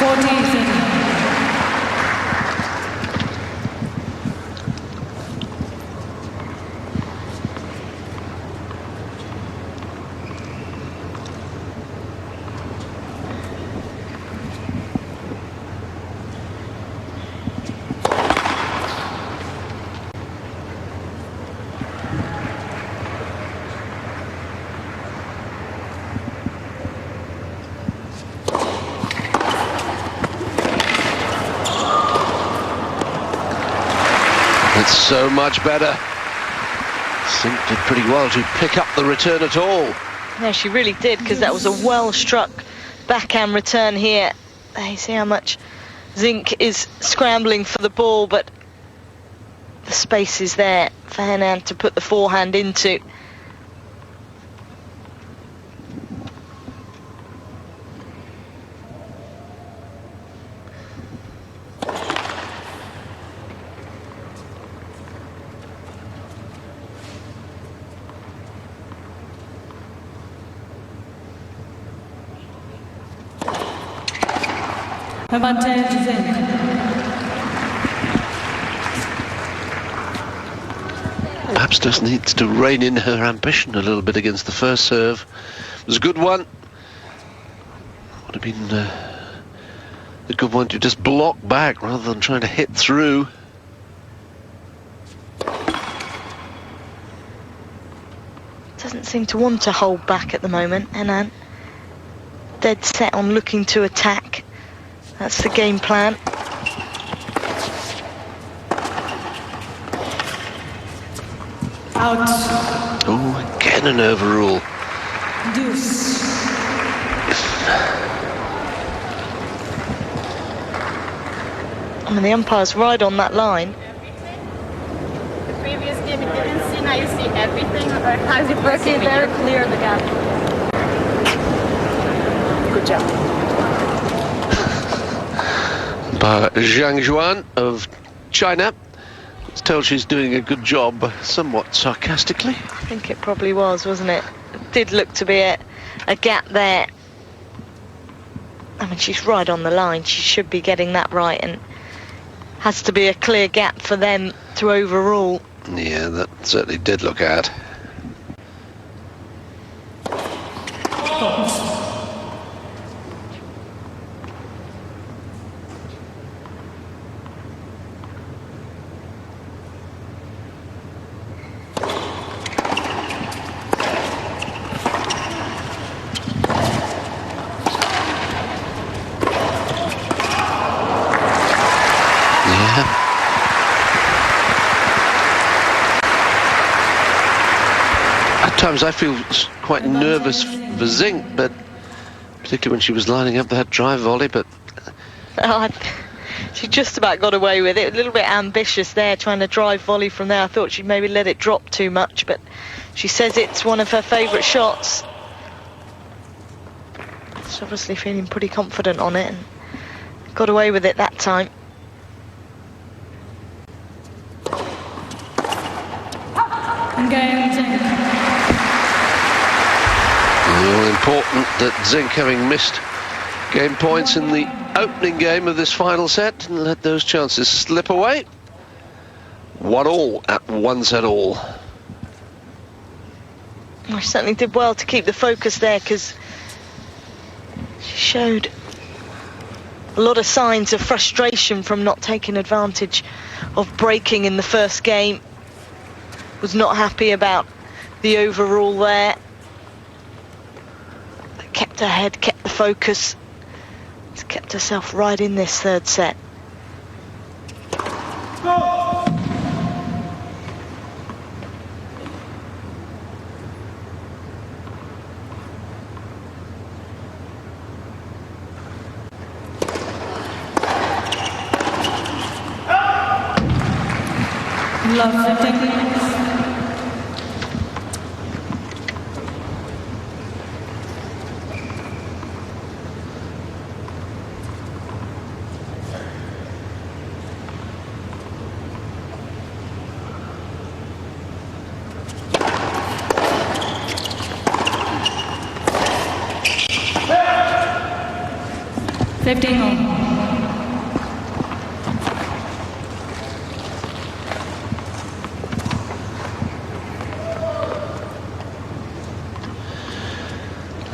14-7. It's so much better. Sink did pretty well to pick up the return at all. Yeah, she really did, because that was a well-struck backhand return here. You see how much Zink is scrambling for the ball, but the space is there for Henan to put the forehand into. Advantage Zink. Perhaps just needs to rein in her ambition a little bit against the first serve. It was a good one. Would have been a good one to just block back rather than trying to hit through. Doesn't seem to want to hold back at the moment, Henan. Dead set on looking to attack. That's the game plan. Out. Oh, again an overrule. Deuce. I mean, the umpire's right on that line. The previous game you didn't see, now you see everything, or how's it working? Very clear the gap. Good job. By Zhang Juan of China. It's told she's doing a good job, somewhat sarcastically. I think it probably was, wasn't it? It did look to be a gap there. I mean, she's right on the line. She should be getting that right, and has to be a clear gap for them to overrule. Yeah, that certainly did look at. At times I feel quite nervous for Zink, but particularly when she was lining up that drive volley, but Oh, she just about got away with it. A little bit ambitious there, trying to drive volley from there. I thought she'd maybe let it drop too much, but she says it's one of her favourite shots. She's obviously feeling pretty confident on it and got away with it that time. well, important that Zink, having missed game points in the opening game of this final set, and let those chances slip away. 1-1 at 1 set all. She certainly did well to keep the focus there, because she showed a lot of signs of frustration from not taking advantage of breaking in the first game. Was not happy about the overall there. But kept her head, kept the focus. It's kept herself right in this third set. Love the techniques.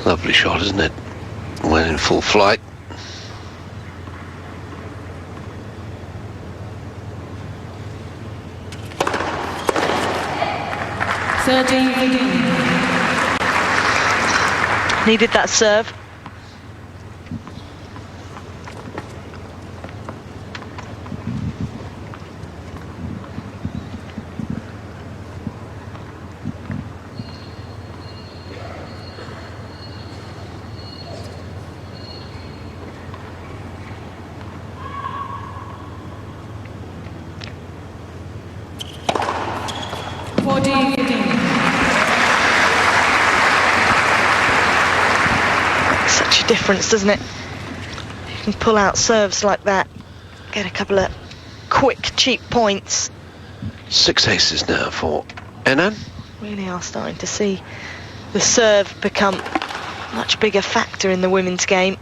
Lovely shot, isn't it? When in full flight. Needed that serve. Such a difference, doesn't it? You can pull out serves like that, get a couple of quick, cheap points. 6 aces now for Enan. Really are starting to see the serve become a much bigger factor in the women's game.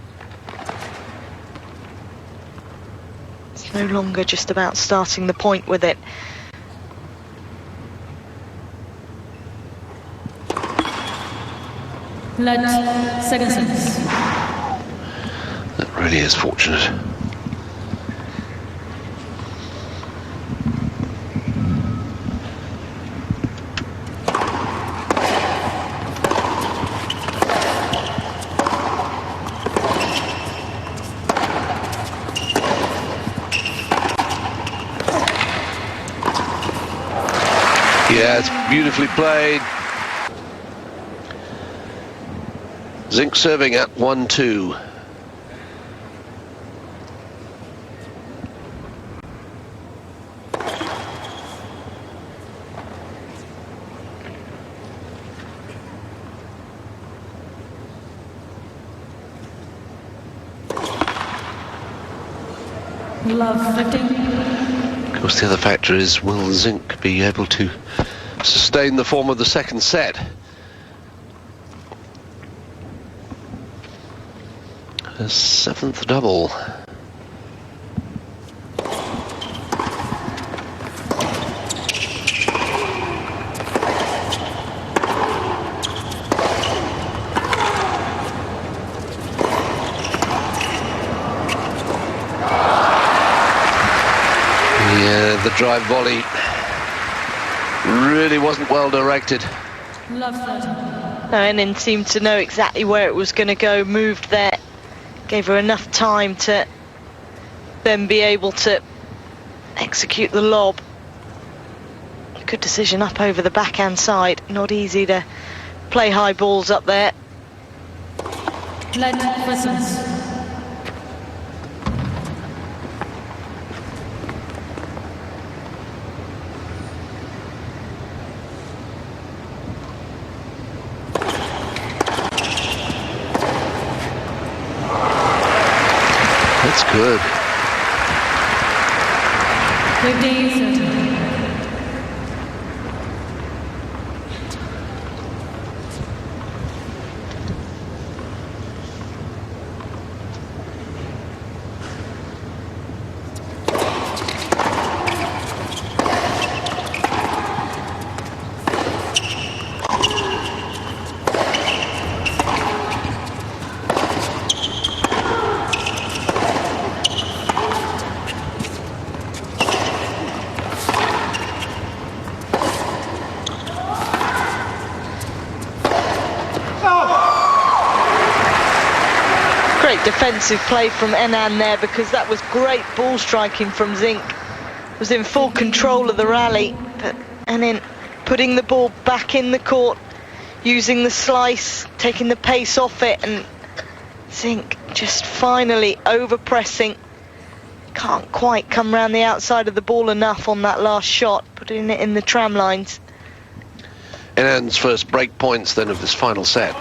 It's no longer just about starting the point with it. Second sentence. That really is fortunate. Yeah, it's beautifully played. Zink serving at 1-2. Love 15. Of course, the other factor is, will Zink be able to sustain the form of the second set? Her 7th double. Yeah, the drive volley really wasn't well directed. Love 13. Enan seemed to know exactly where it was going to go, moved there. Gave her enough time to then be able to execute the lob. Good decision up over the backhand side. Not easy to play high balls up there. Let vessels. That's good. 15-30. Great defensive play from Enan there, because that was great ball striking from Zink. Was in full control of the rally, but Enan putting the ball back in the court, using the slice, taking the pace off it, and Zink just finally over pressing. Can't quite come round the outside of the ball enough on that last shot, putting it in the tram lines. Enan's first break points then of this final set.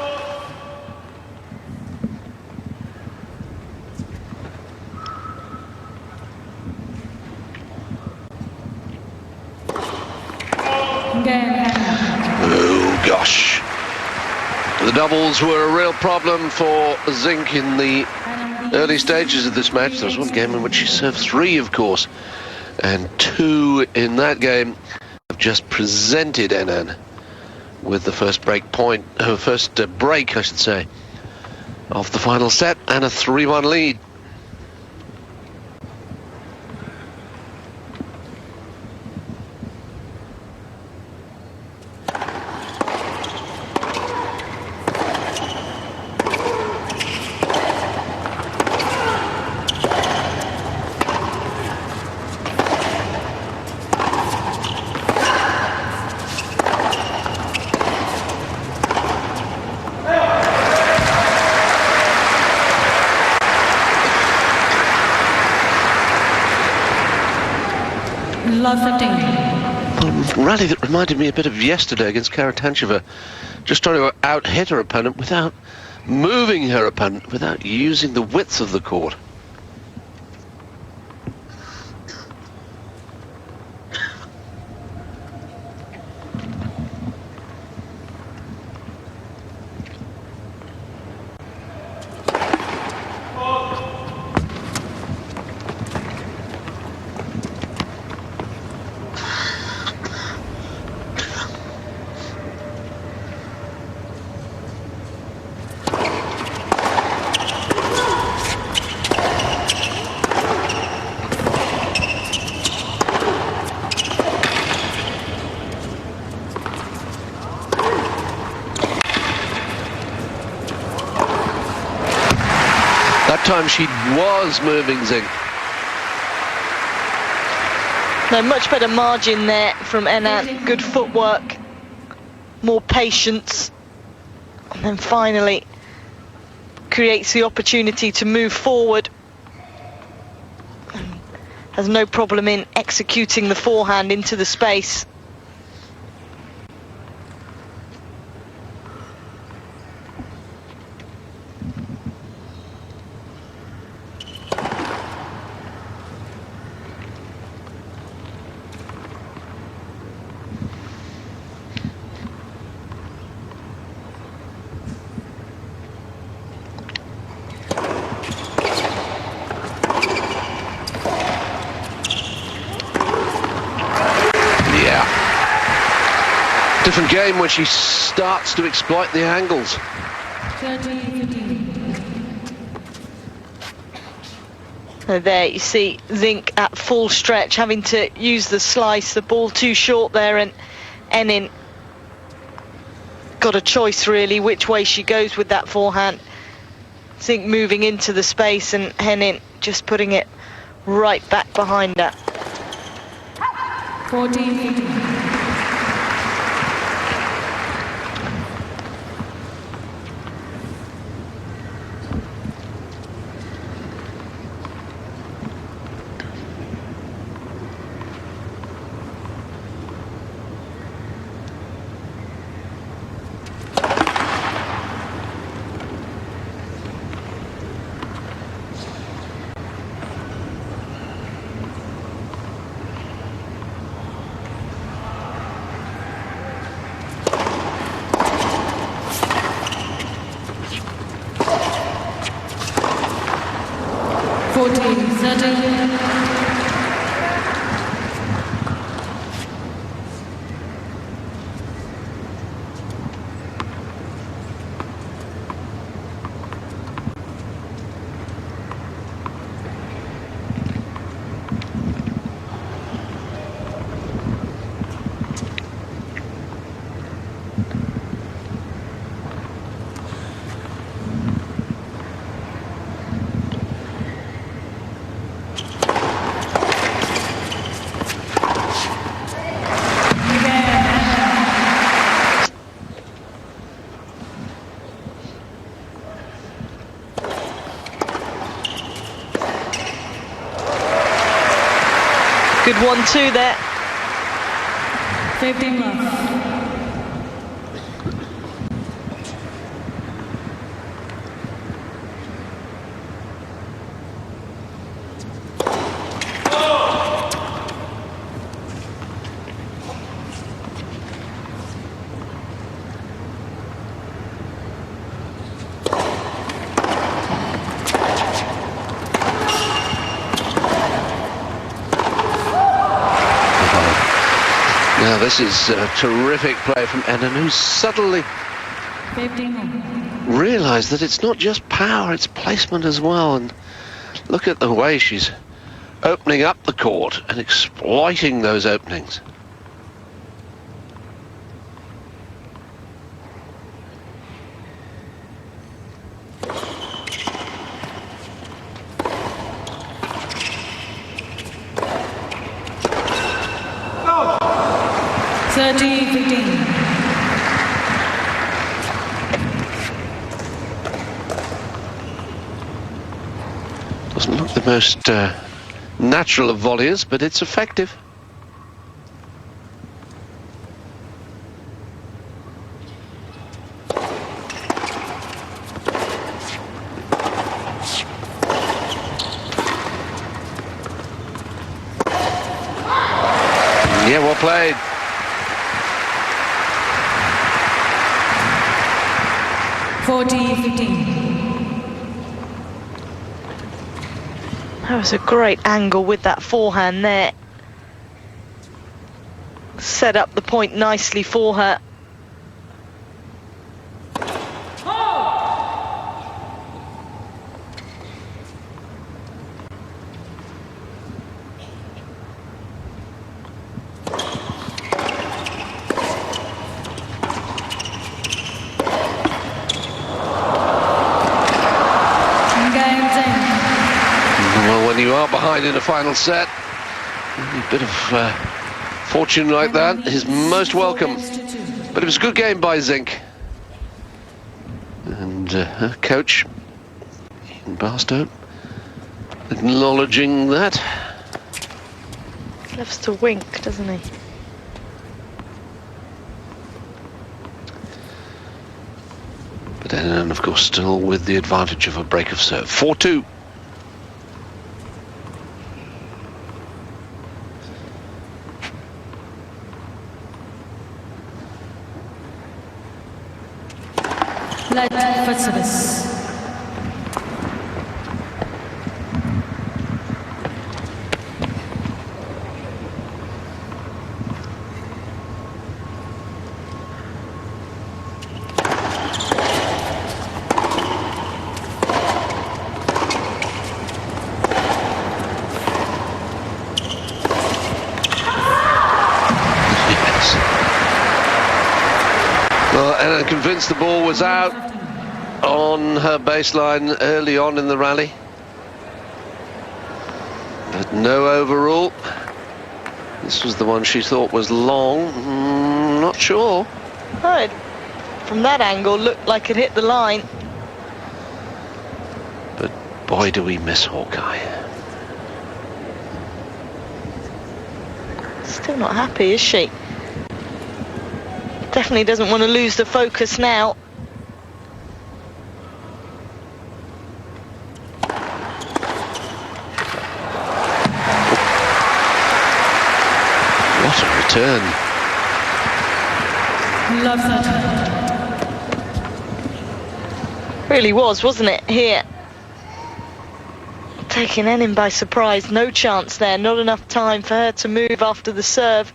Oh gosh. The doubles were a real problem for Zink in the early stages of this match. There was one game in which she served 3, of course, and 2 in that game have just presented Enan with the first break point, her first break, I should say, of the final set, and a 3-1 lead. A rally that reminded me a bit of yesterday against Karatancheva, just trying to out-hit her opponent without moving her opponent, without using the width of the court. That time she was moving Zink. No, much better margin there from Enan. Good footwork, more patience, and then finally creates the opportunity to move forward. Has no problem in executing the forehand into the space. Different game when she starts to exploit the angles. 30-15. There you see Zink at full stretch, having to use the slice, the ball too short there, and Enin got a choice really which way she goes with that forehand. Zink moving into the space and Enin just putting it right back behind her. 14-15. 30. Good 1-2 there. 15 left. Now this is a terrific play from Ellen, who suddenly 15 more. realised that it's not just power, it's placement as well. And look at the way she's opening up the court and exploiting those openings. Oh. 30-15. Doesn't look the most natural of volleys, but it's effective. Yeah, well played. That was a great angle with that forehand there. Set up the point nicely for her. Well, when you are behind in a final set, a bit of fortune like that is most welcome. But it was a good game by Zink. And her coach, Ian Barstow, acknowledging that. Loves to wink, doesn't he? But then, of course, still with the advantage of a break of serve. 4-2. Let for service. Well, Ellen convinced the ball was out on her baseline early on in the rally. But no overrule. This was the one she thought was long. Not sure. Oh, from that angle, looked like it hit the line. But boy, do we miss Hawkeye. Still not happy, is she? Definitely doesn't want to lose the focus now. What a return. Love that. Really was, wasn't it, here? Taking Enin by surprise, no chance there, not enough time for her to move after the serve.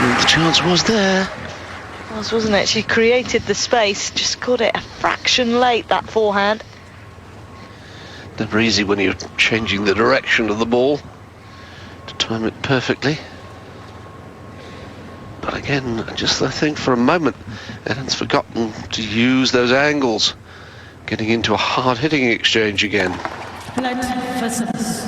The chance was there. Wasn't it? She created the space, just got it a fraction late, that forehand. Never easy when you're changing the direction of the ball to time it perfectly. But again, I think for a moment, Enin's forgotten to use those angles, getting into a hard-hitting exchange again. Flight for service.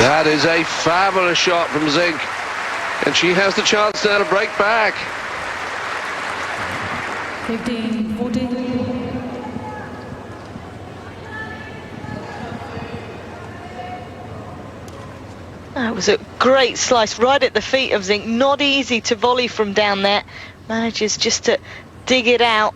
That is a fabulous shot from Zink, and she has the chance now to break back. 15-14. That was a great slice right at the feet of Zink. Not easy to volley from down there. Manages just to dig it out.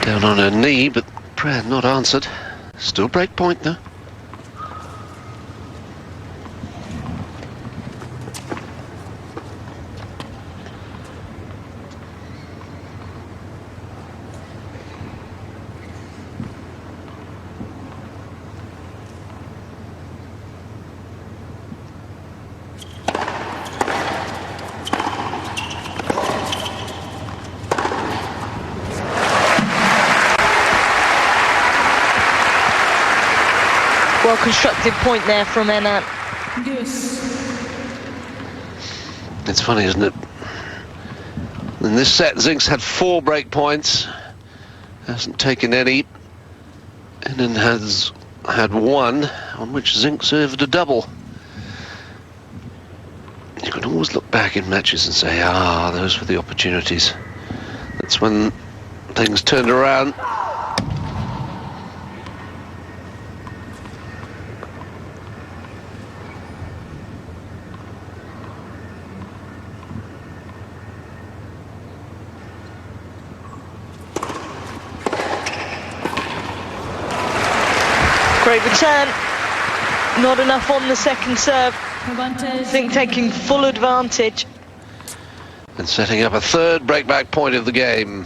Down on her knee, but prayer not answered. Still break point though. Well constructed point there from Enin. Yes. It's funny, isn't it? In this set, Zink's had 4 break points, hasn't taken any, and then has had 1 on which Zink served a double. You can always look back in matches and say, those were the opportunities. That's when things turned around. Great return. Not enough on the second serve. Advantage. Zink taking full advantage. And setting up a 3rd breakback point of the game.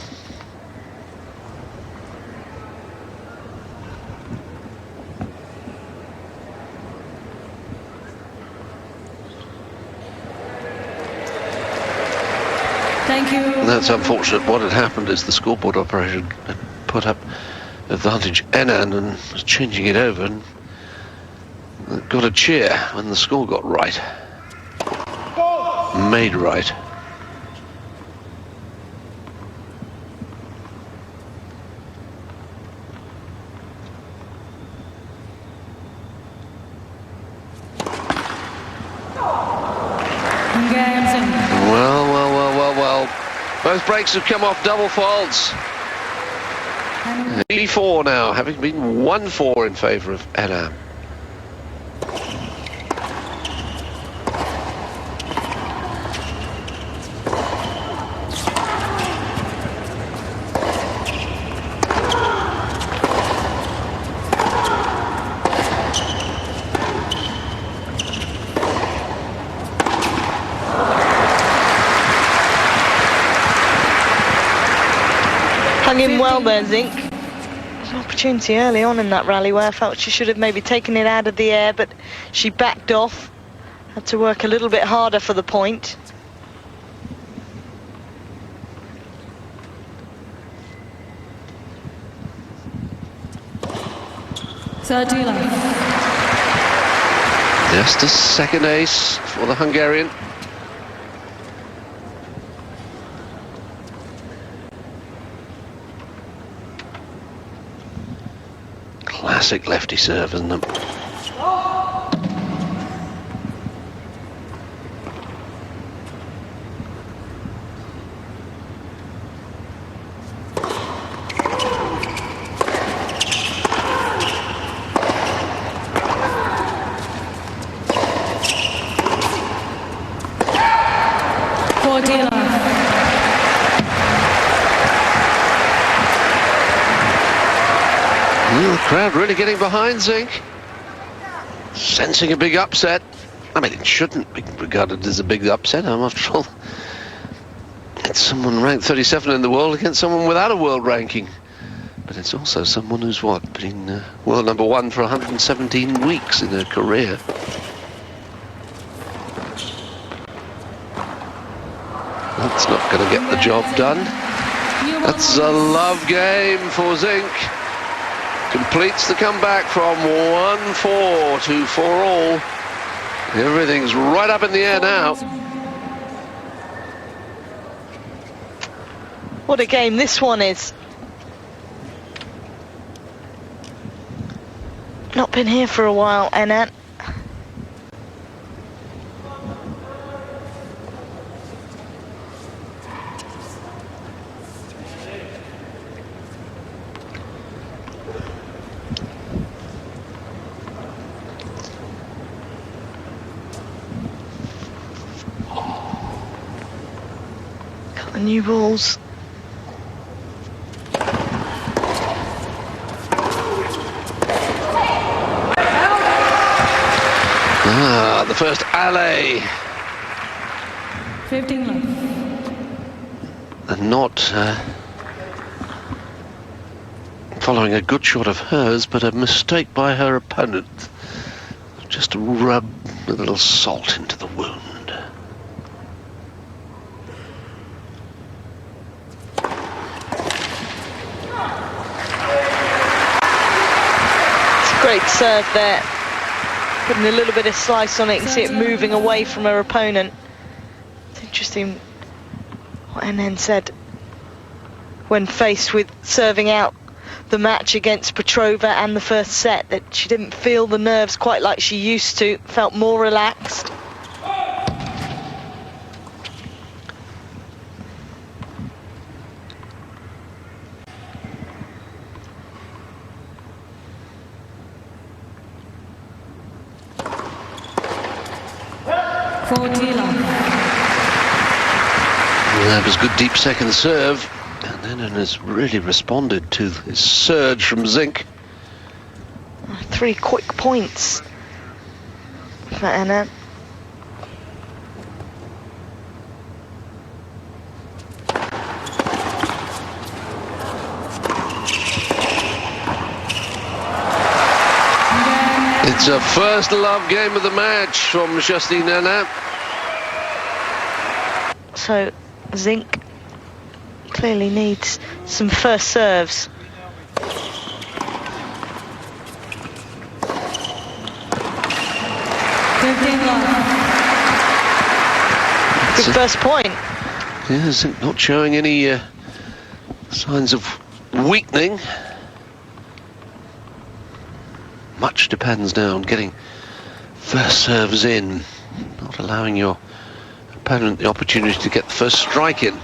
Thank you. And that's unfortunate. What had happened is the scoreboard operator had put up advantage Enin and was changing it over and got a cheer when the score got right. Made right. Well. Both breaks have come off double faults. 3-4 now, having been 1-4 in favour of Enin. Hung in well there, Zink. There's an opportunity early on in that rally where I felt she should have maybe taken it out of the air, but she backed off. Had to work a little bit harder for the point. Just a second ace for the Hungarian. Classic lefty serve, isn't it? Crowd really getting behind Zink, sensing a big upset. I mean, it shouldn't be regarded as a big upset. After all, it's someone ranked 37 in the world against someone without a world ranking. But it's also someone who's, what, been world number one for 117 weeks in her career. That's not going to get the job done. That's a love game for Zink. Completes the comeback from 1-4 to 4-all. Everything's right up in the air now. What a game this one is. Not been here for a while, Anand. The new balls. The first alley. 15 left. And not following a good shot of hers, but a mistake by her opponent. Just to rub a little salt into the wound. Great serve there. Putting a little bit of slice on it. You can see it moving away from her opponent. It's interesting what Anand said when faced with serving out the match against Petrova and the first set, that she didn't feel the nerves quite like she used to, felt more relaxed. That was good deep second serve, and then has really responded to this surge from Zink. 3 quick points for Anand. It's a first love game of the match from Justine Anand. So Zink clearly needs some first serves. Good first point. Yeah, Zink not showing any signs of weakening. Much depends now on getting first serves in, not allowing your opponent the opportunity to get the first strike in.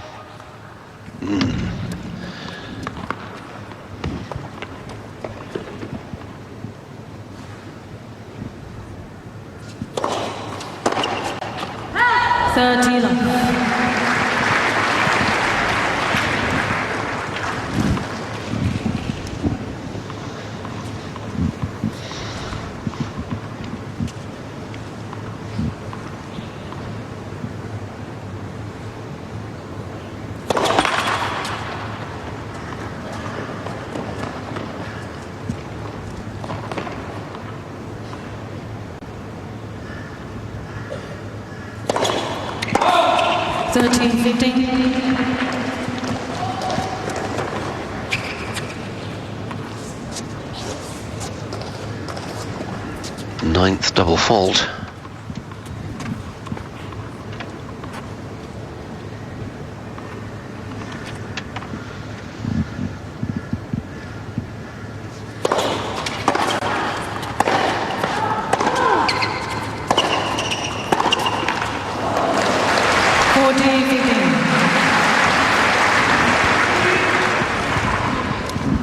13-15. Ninth double fault.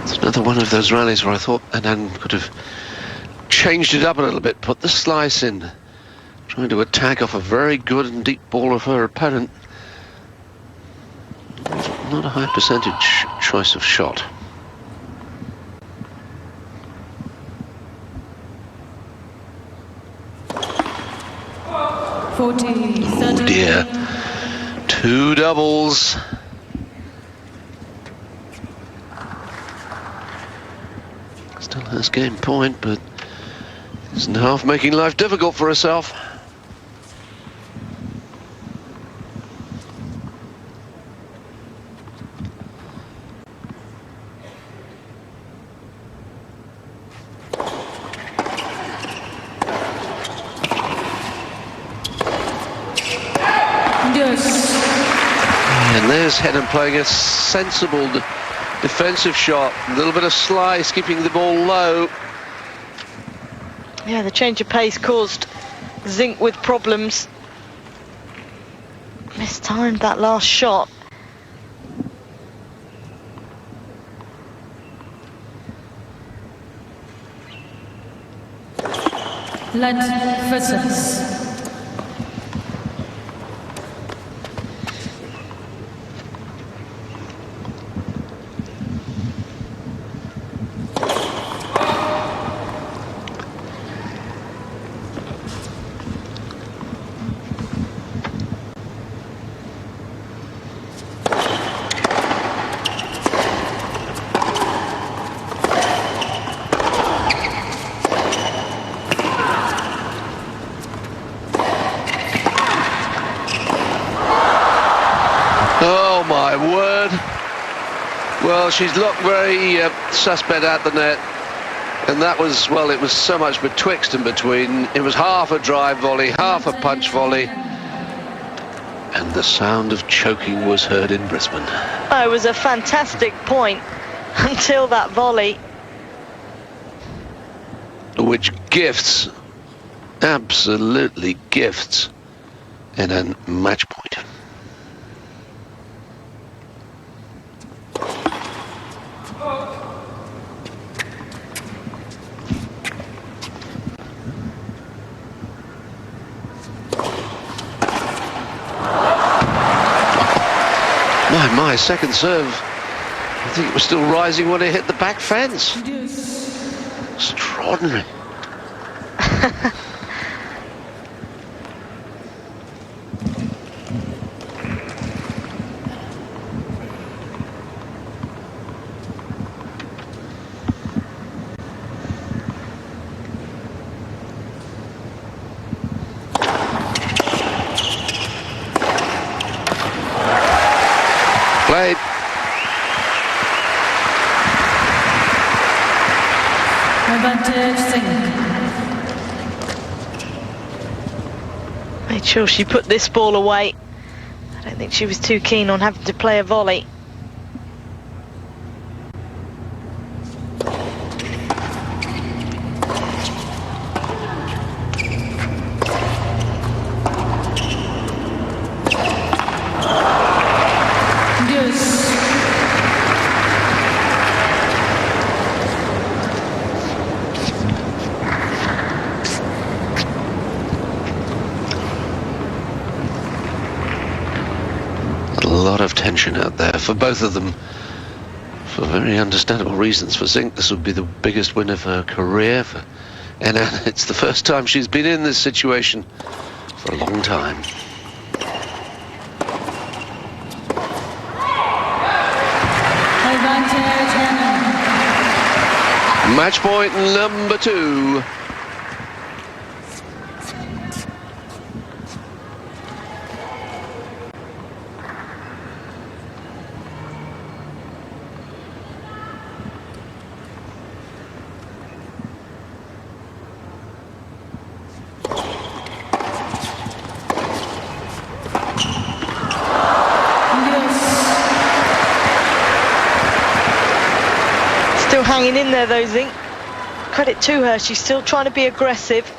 It's another one of those rallies where I thought Anand could have changed it up a little bit, put the slice in, trying to attack off a very good and deep ball of her opponent. Not a high percentage choice of shot. Oh dear, two doubles. Still has game point, but isn't half making life difficult for herself. And there's Hennen playing a sensible defensive shot, a little bit of slice, keeping the ball low. Yeah, the change of pace caused Zink with problems. Mistimed that last shot. Let versus. Oh my word. Well, she's looked very suspect at the net. And that was, well, it was so much betwixt and between. It was half a drive volley, half a punch volley. And the sound of choking was heard in Brisbane. Oh, it was a fantastic point until that volley. Which gifts, absolutely gifts, in a match point. My second serve, I think it was still rising when it hit the back fence. Extraordinary. Played. Advantage Singh. Made sure she put this ball away. I don't think she was too keen on having to play a volley. A lot of tension out there for both of them, for very understandable reasons. For Zink, this would be the biggest win of her career. For Anand, it's the first time she's been in this situation for a long time. Advantage Hennen. Match point number 2. hanging in there though, Zink. Credit to her, she's still trying to be aggressive.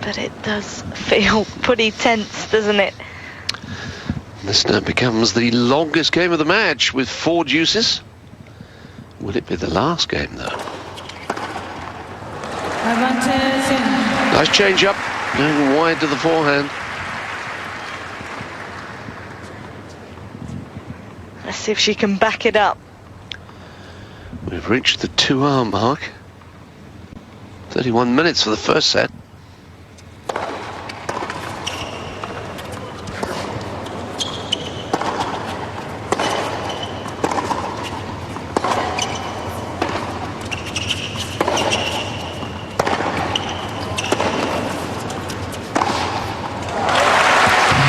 But it does feel pretty tense, doesn't it? This now becomes the longest game of the match with 4 deuces. Will it be the last game though? Nice change up, going wide to the forehand. Let's see if she can back it up. We've reached the 2-hour mark. 31 minutes for the first set.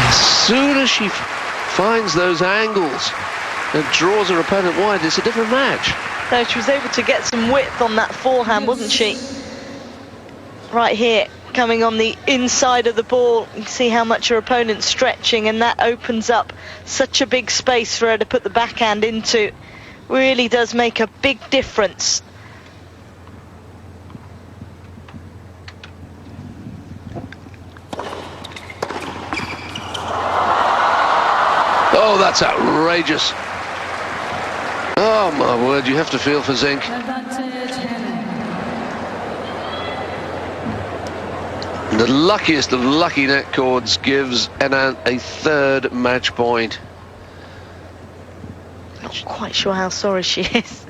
As soon as she finds those angles and draws her opponent wide, it's a different match. No, she was able to get some width on that forehand, wasn't she? Right here, coming on the inside of the ball. You can see how much her opponent's stretching, and that opens up such a big space for her to put the backhand into. Really does make a big difference. Oh, that's outrageous. Oh my word, you have to feel for Zink. The luckiest of lucky net chords gives Anand a 3rd match point. Not quite sure how sorry she is.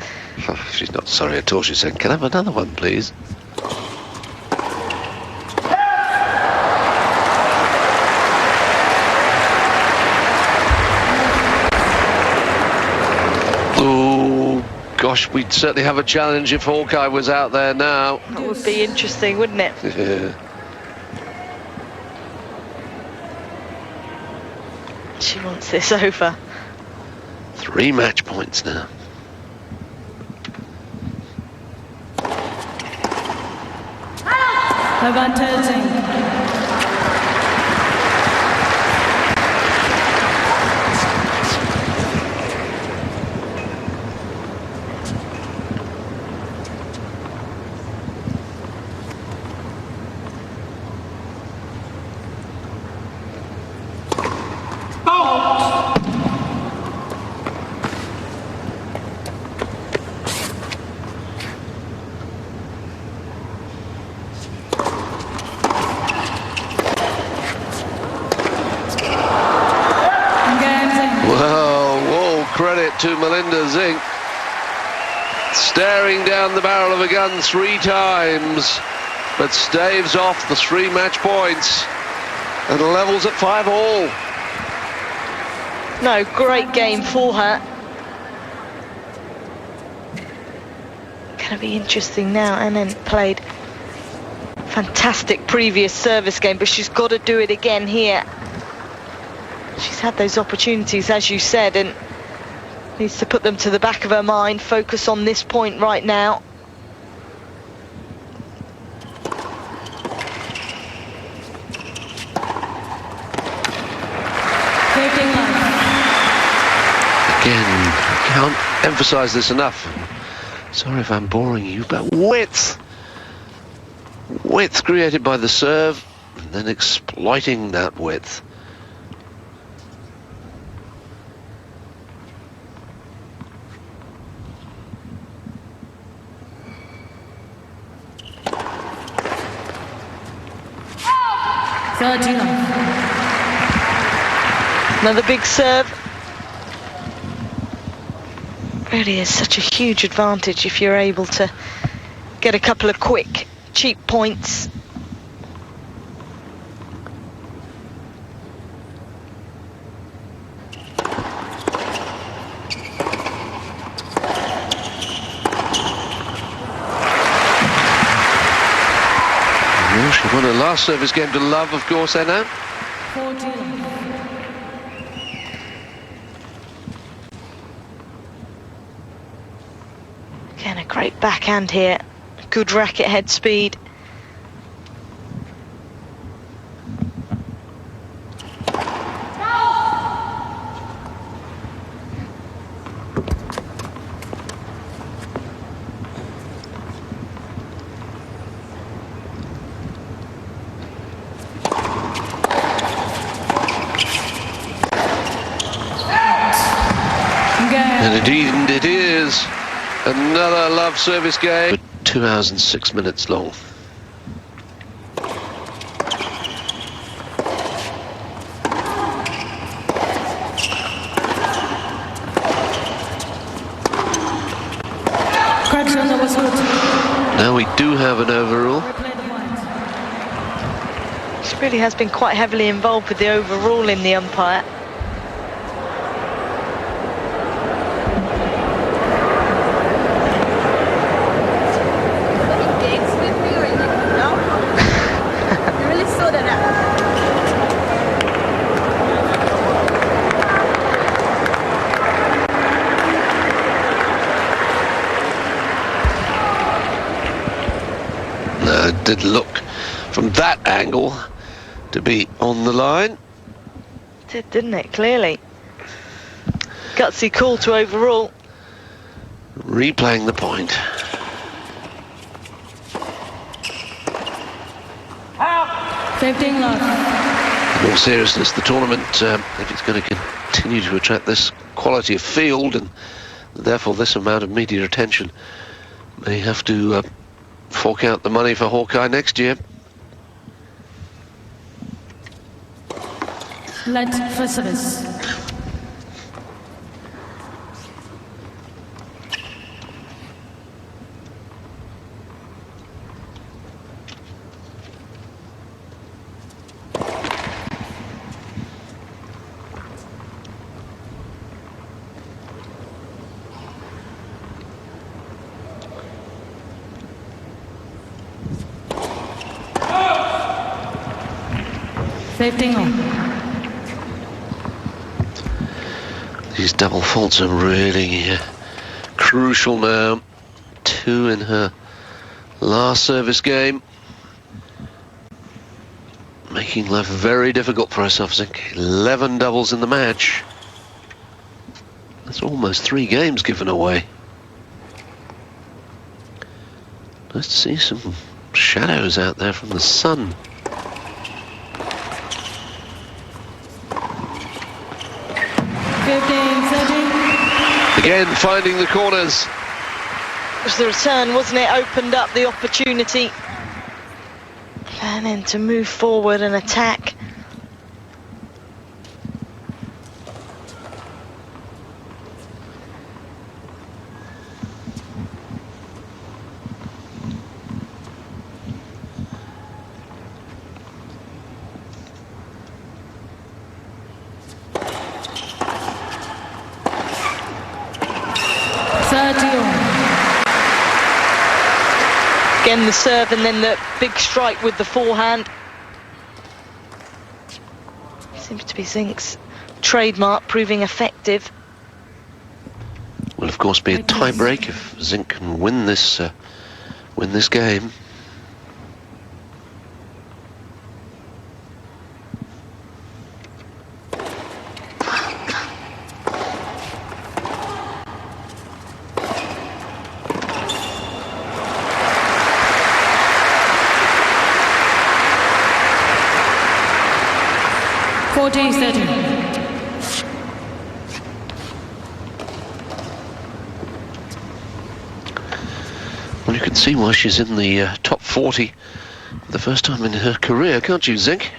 She's not sorry at all. She said, "Can I have another one, please?" Gosh, we'd certainly have a challenge if Hawkeye was out there now. That would be interesting, wouldn't it? Yeah. She wants this over. 3 match points now. Credit to Melinda Zink, staring down the barrel of a gun 3 times, but staves off the 3 match points and levels at 5-all. No, great game for her. Gonna be interesting now. And then played fantastic previous service game, but she's got to do it again here. She's had those opportunities, as you said, and needs to put them to the back of her mind, focus on this point right now. Again, can't emphasize this enough. Sorry if I'm boring you, but width created by the serve and then exploiting that width. Another big serve. Really is such a huge advantage if you're able to get a couple of quick, cheap points. Well, she won her last service game to love, of course, Anna. 14. Again, a great backhand here. Good racket head speed. And indeed it is. Another love service game. 2 hours and 6 minutes long. Correction, that was hurt. Now we do have an overrule. Replay the point. She really has been quite heavily involved with the overrule in the umpire. It did look from that angle to be on the line. It did, didn't it? Clearly. Gutsy call to overrule. Replaying the point. 15 love. In all seriousness, the tournament, if it's going to continue to attract this quality of field and therefore this amount of media attention, may have to fork out the money for Hawkeye next year. Let for service. These double faults are really crucial now. 2 in her last service game. Making life very difficult for herself. 11 doubles in the match. That's almost 3 games given away. Nice to see some shadows out there from the sun. Again, finding the corners. It was the return, wasn't it? Opened up the opportunity. And then to move forward and attack. Again the serve and then the big strike with the forehand. Seems to be Zink's trademark proving effective. Will of course be a tie break if Zink can win this game. Well, you can see why she's in the top 40 for the first time in her career, can't you, Zink?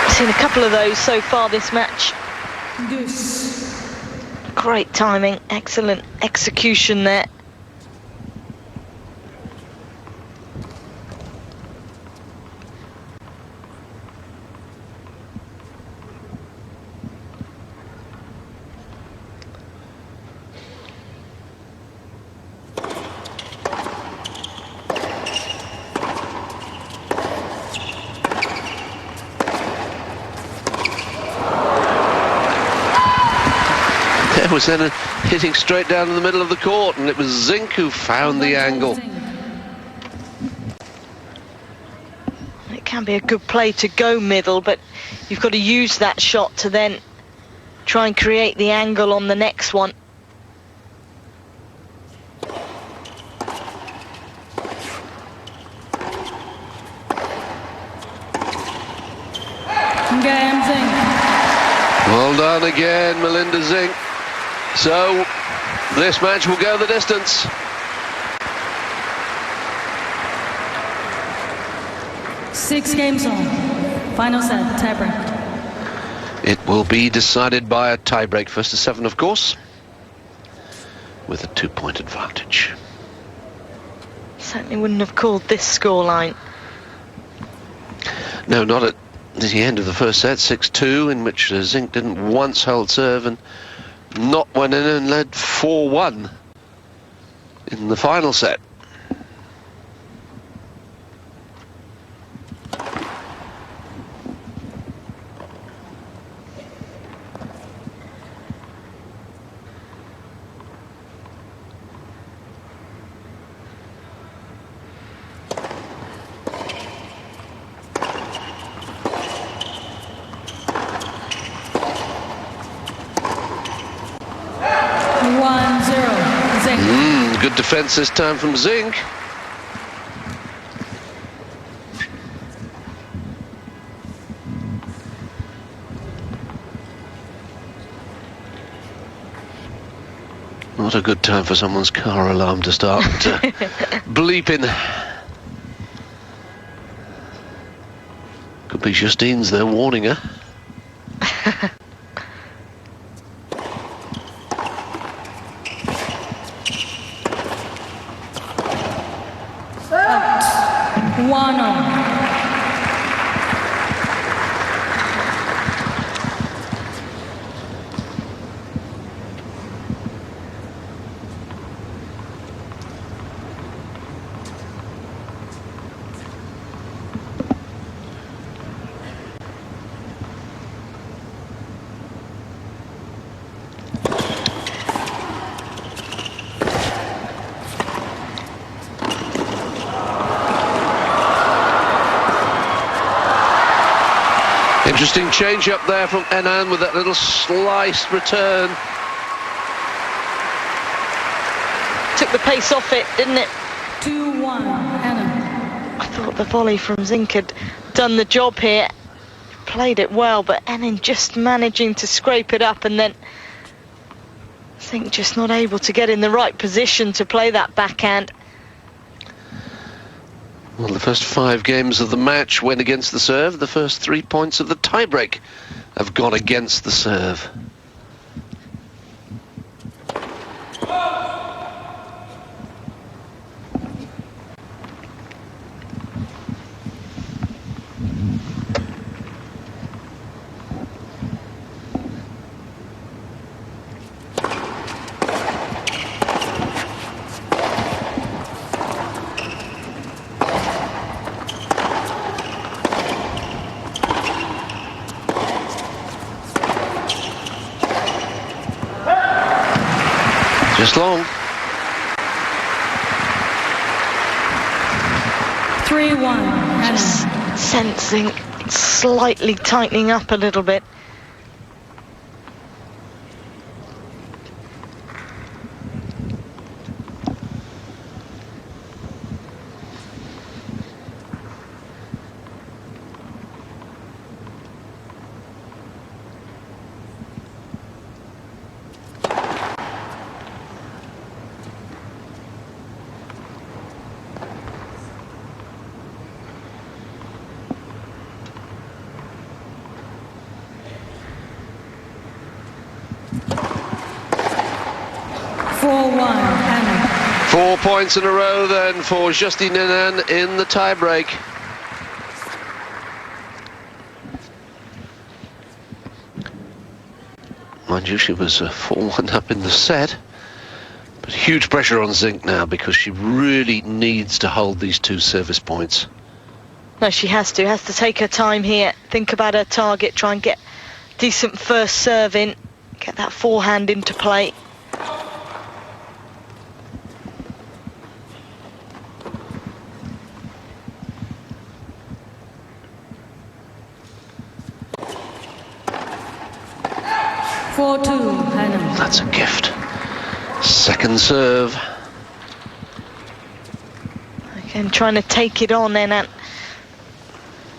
Seen a couple of those so far this match. Great timing, excellent execution there. There was then hitting straight down in the middle of the court, and it was Zink who found the angle. It can be a good play to go middle, but you've got to use that shot to then try and create the angle on the next one. Game Zink. Well done again, Melinda Zink. So, this match will go the distance. Six games on. Final set, tiebreak. It will be decided by a tiebreak, first to 7, of course, with a 2-point advantage. Certainly wouldn't have called this scoreline. No, not at the end of the first set, 6-2, in which Zink didn't once hold serve and not went in and led 4-1 in the final set. Good defence this time from Zink. Not a good time for someone's car alarm to start bleeping. Could be Justine's there warning her. One on. Interesting change up there from Enan with that little sliced return. Took the pace off it, didn't it? 2-1, Enan. I thought the volley from Zink had done the job here. Played it well, but Enan just managing to scrape it up, and then Zink just not able to get in the right position to play that backhand. Well, the first 5 games of the match went against the serve. The first 3 points of the tiebreak have gone against the serve. Just long. 3-1, Just Enan. sensing slightly tightening up a little bit. Enan. 4 points in a row then for Justine Enan in the tiebreak. Mind you, she was 4-1 up in the set, but huge pressure on Zink now because she really needs to hold these 2 service points. No, she has to take her time here, think about her target, try and get decent first serve in, get that forehand into play. 4-2, Hannah. That's a gift. Second serve. Again, trying to take it on then, and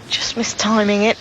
just mistiming it.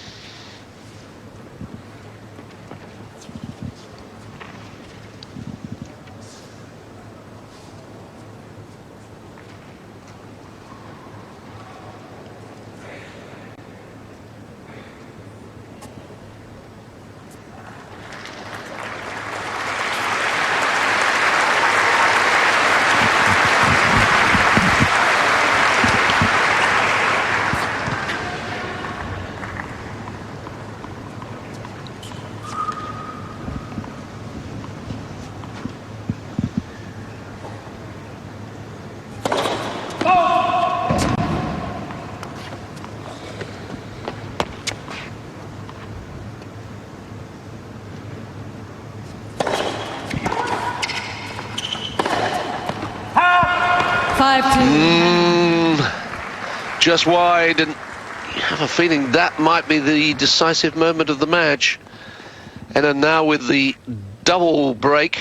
Just wide, and you have a feeling that might be the decisive moment of the match. And now with the double break,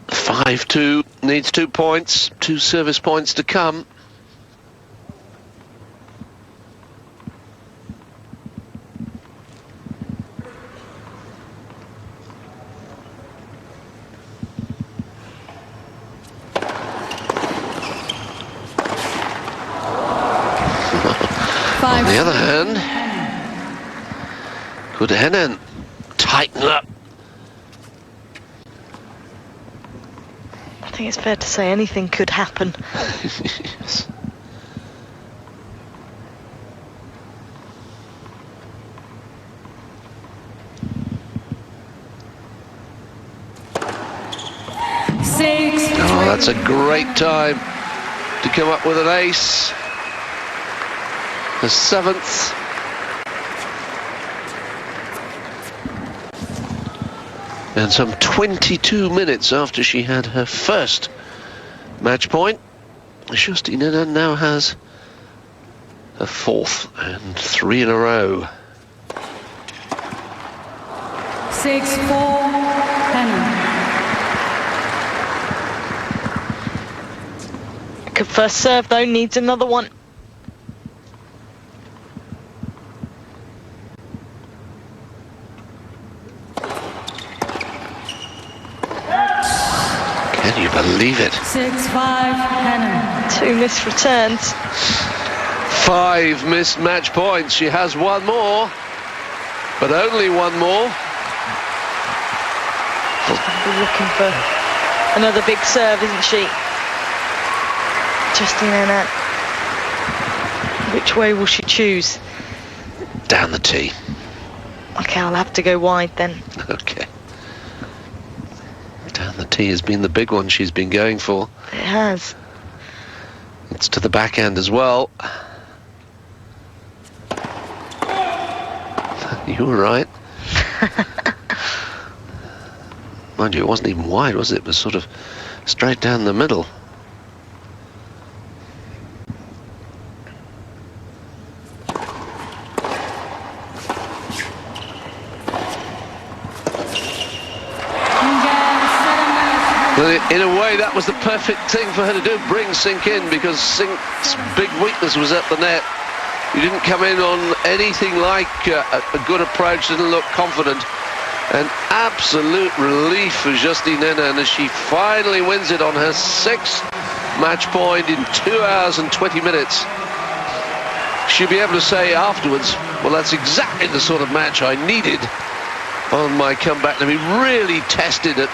5-2, needs 2 points, 2 service points to come. On the other hand, could Hennen tighten up? I think it's fair to say anything could happen. Yes. Oh, that's a great time to come up with an ace. The 7th. And some 22 minutes after she had her first match point, Justinina now has her 4th and 3 in a row. 6-4, Hannah. Good first serve though, needs another one. Can you believe it? 6-5, Hannah. 2 missed returns. 5 missed match points. She has 1 more, but only 1 more. We're looking for another big serve, isn't she? Justinina. Which way will she choose? Down the tee. Okay, I'll have to go wide then. Okay. Down the tee has been the big one she's been going for. It has. It's to the backhand as well. You were right. Mind you, it wasn't even wide, was it? It was sort of straight down the middle. In a way, that was the perfect thing for her to do, bring Sink in, because Sink's big weakness was at the net. You didn't come in on anything like a good approach, didn't look confident. An absolute relief for Justinina, and as she finally wins it on her 6th match point in 2 hours and 20 minutes, she'll be able to say afterwards, well, that's exactly the sort of match I needed on my comeback to be really tested at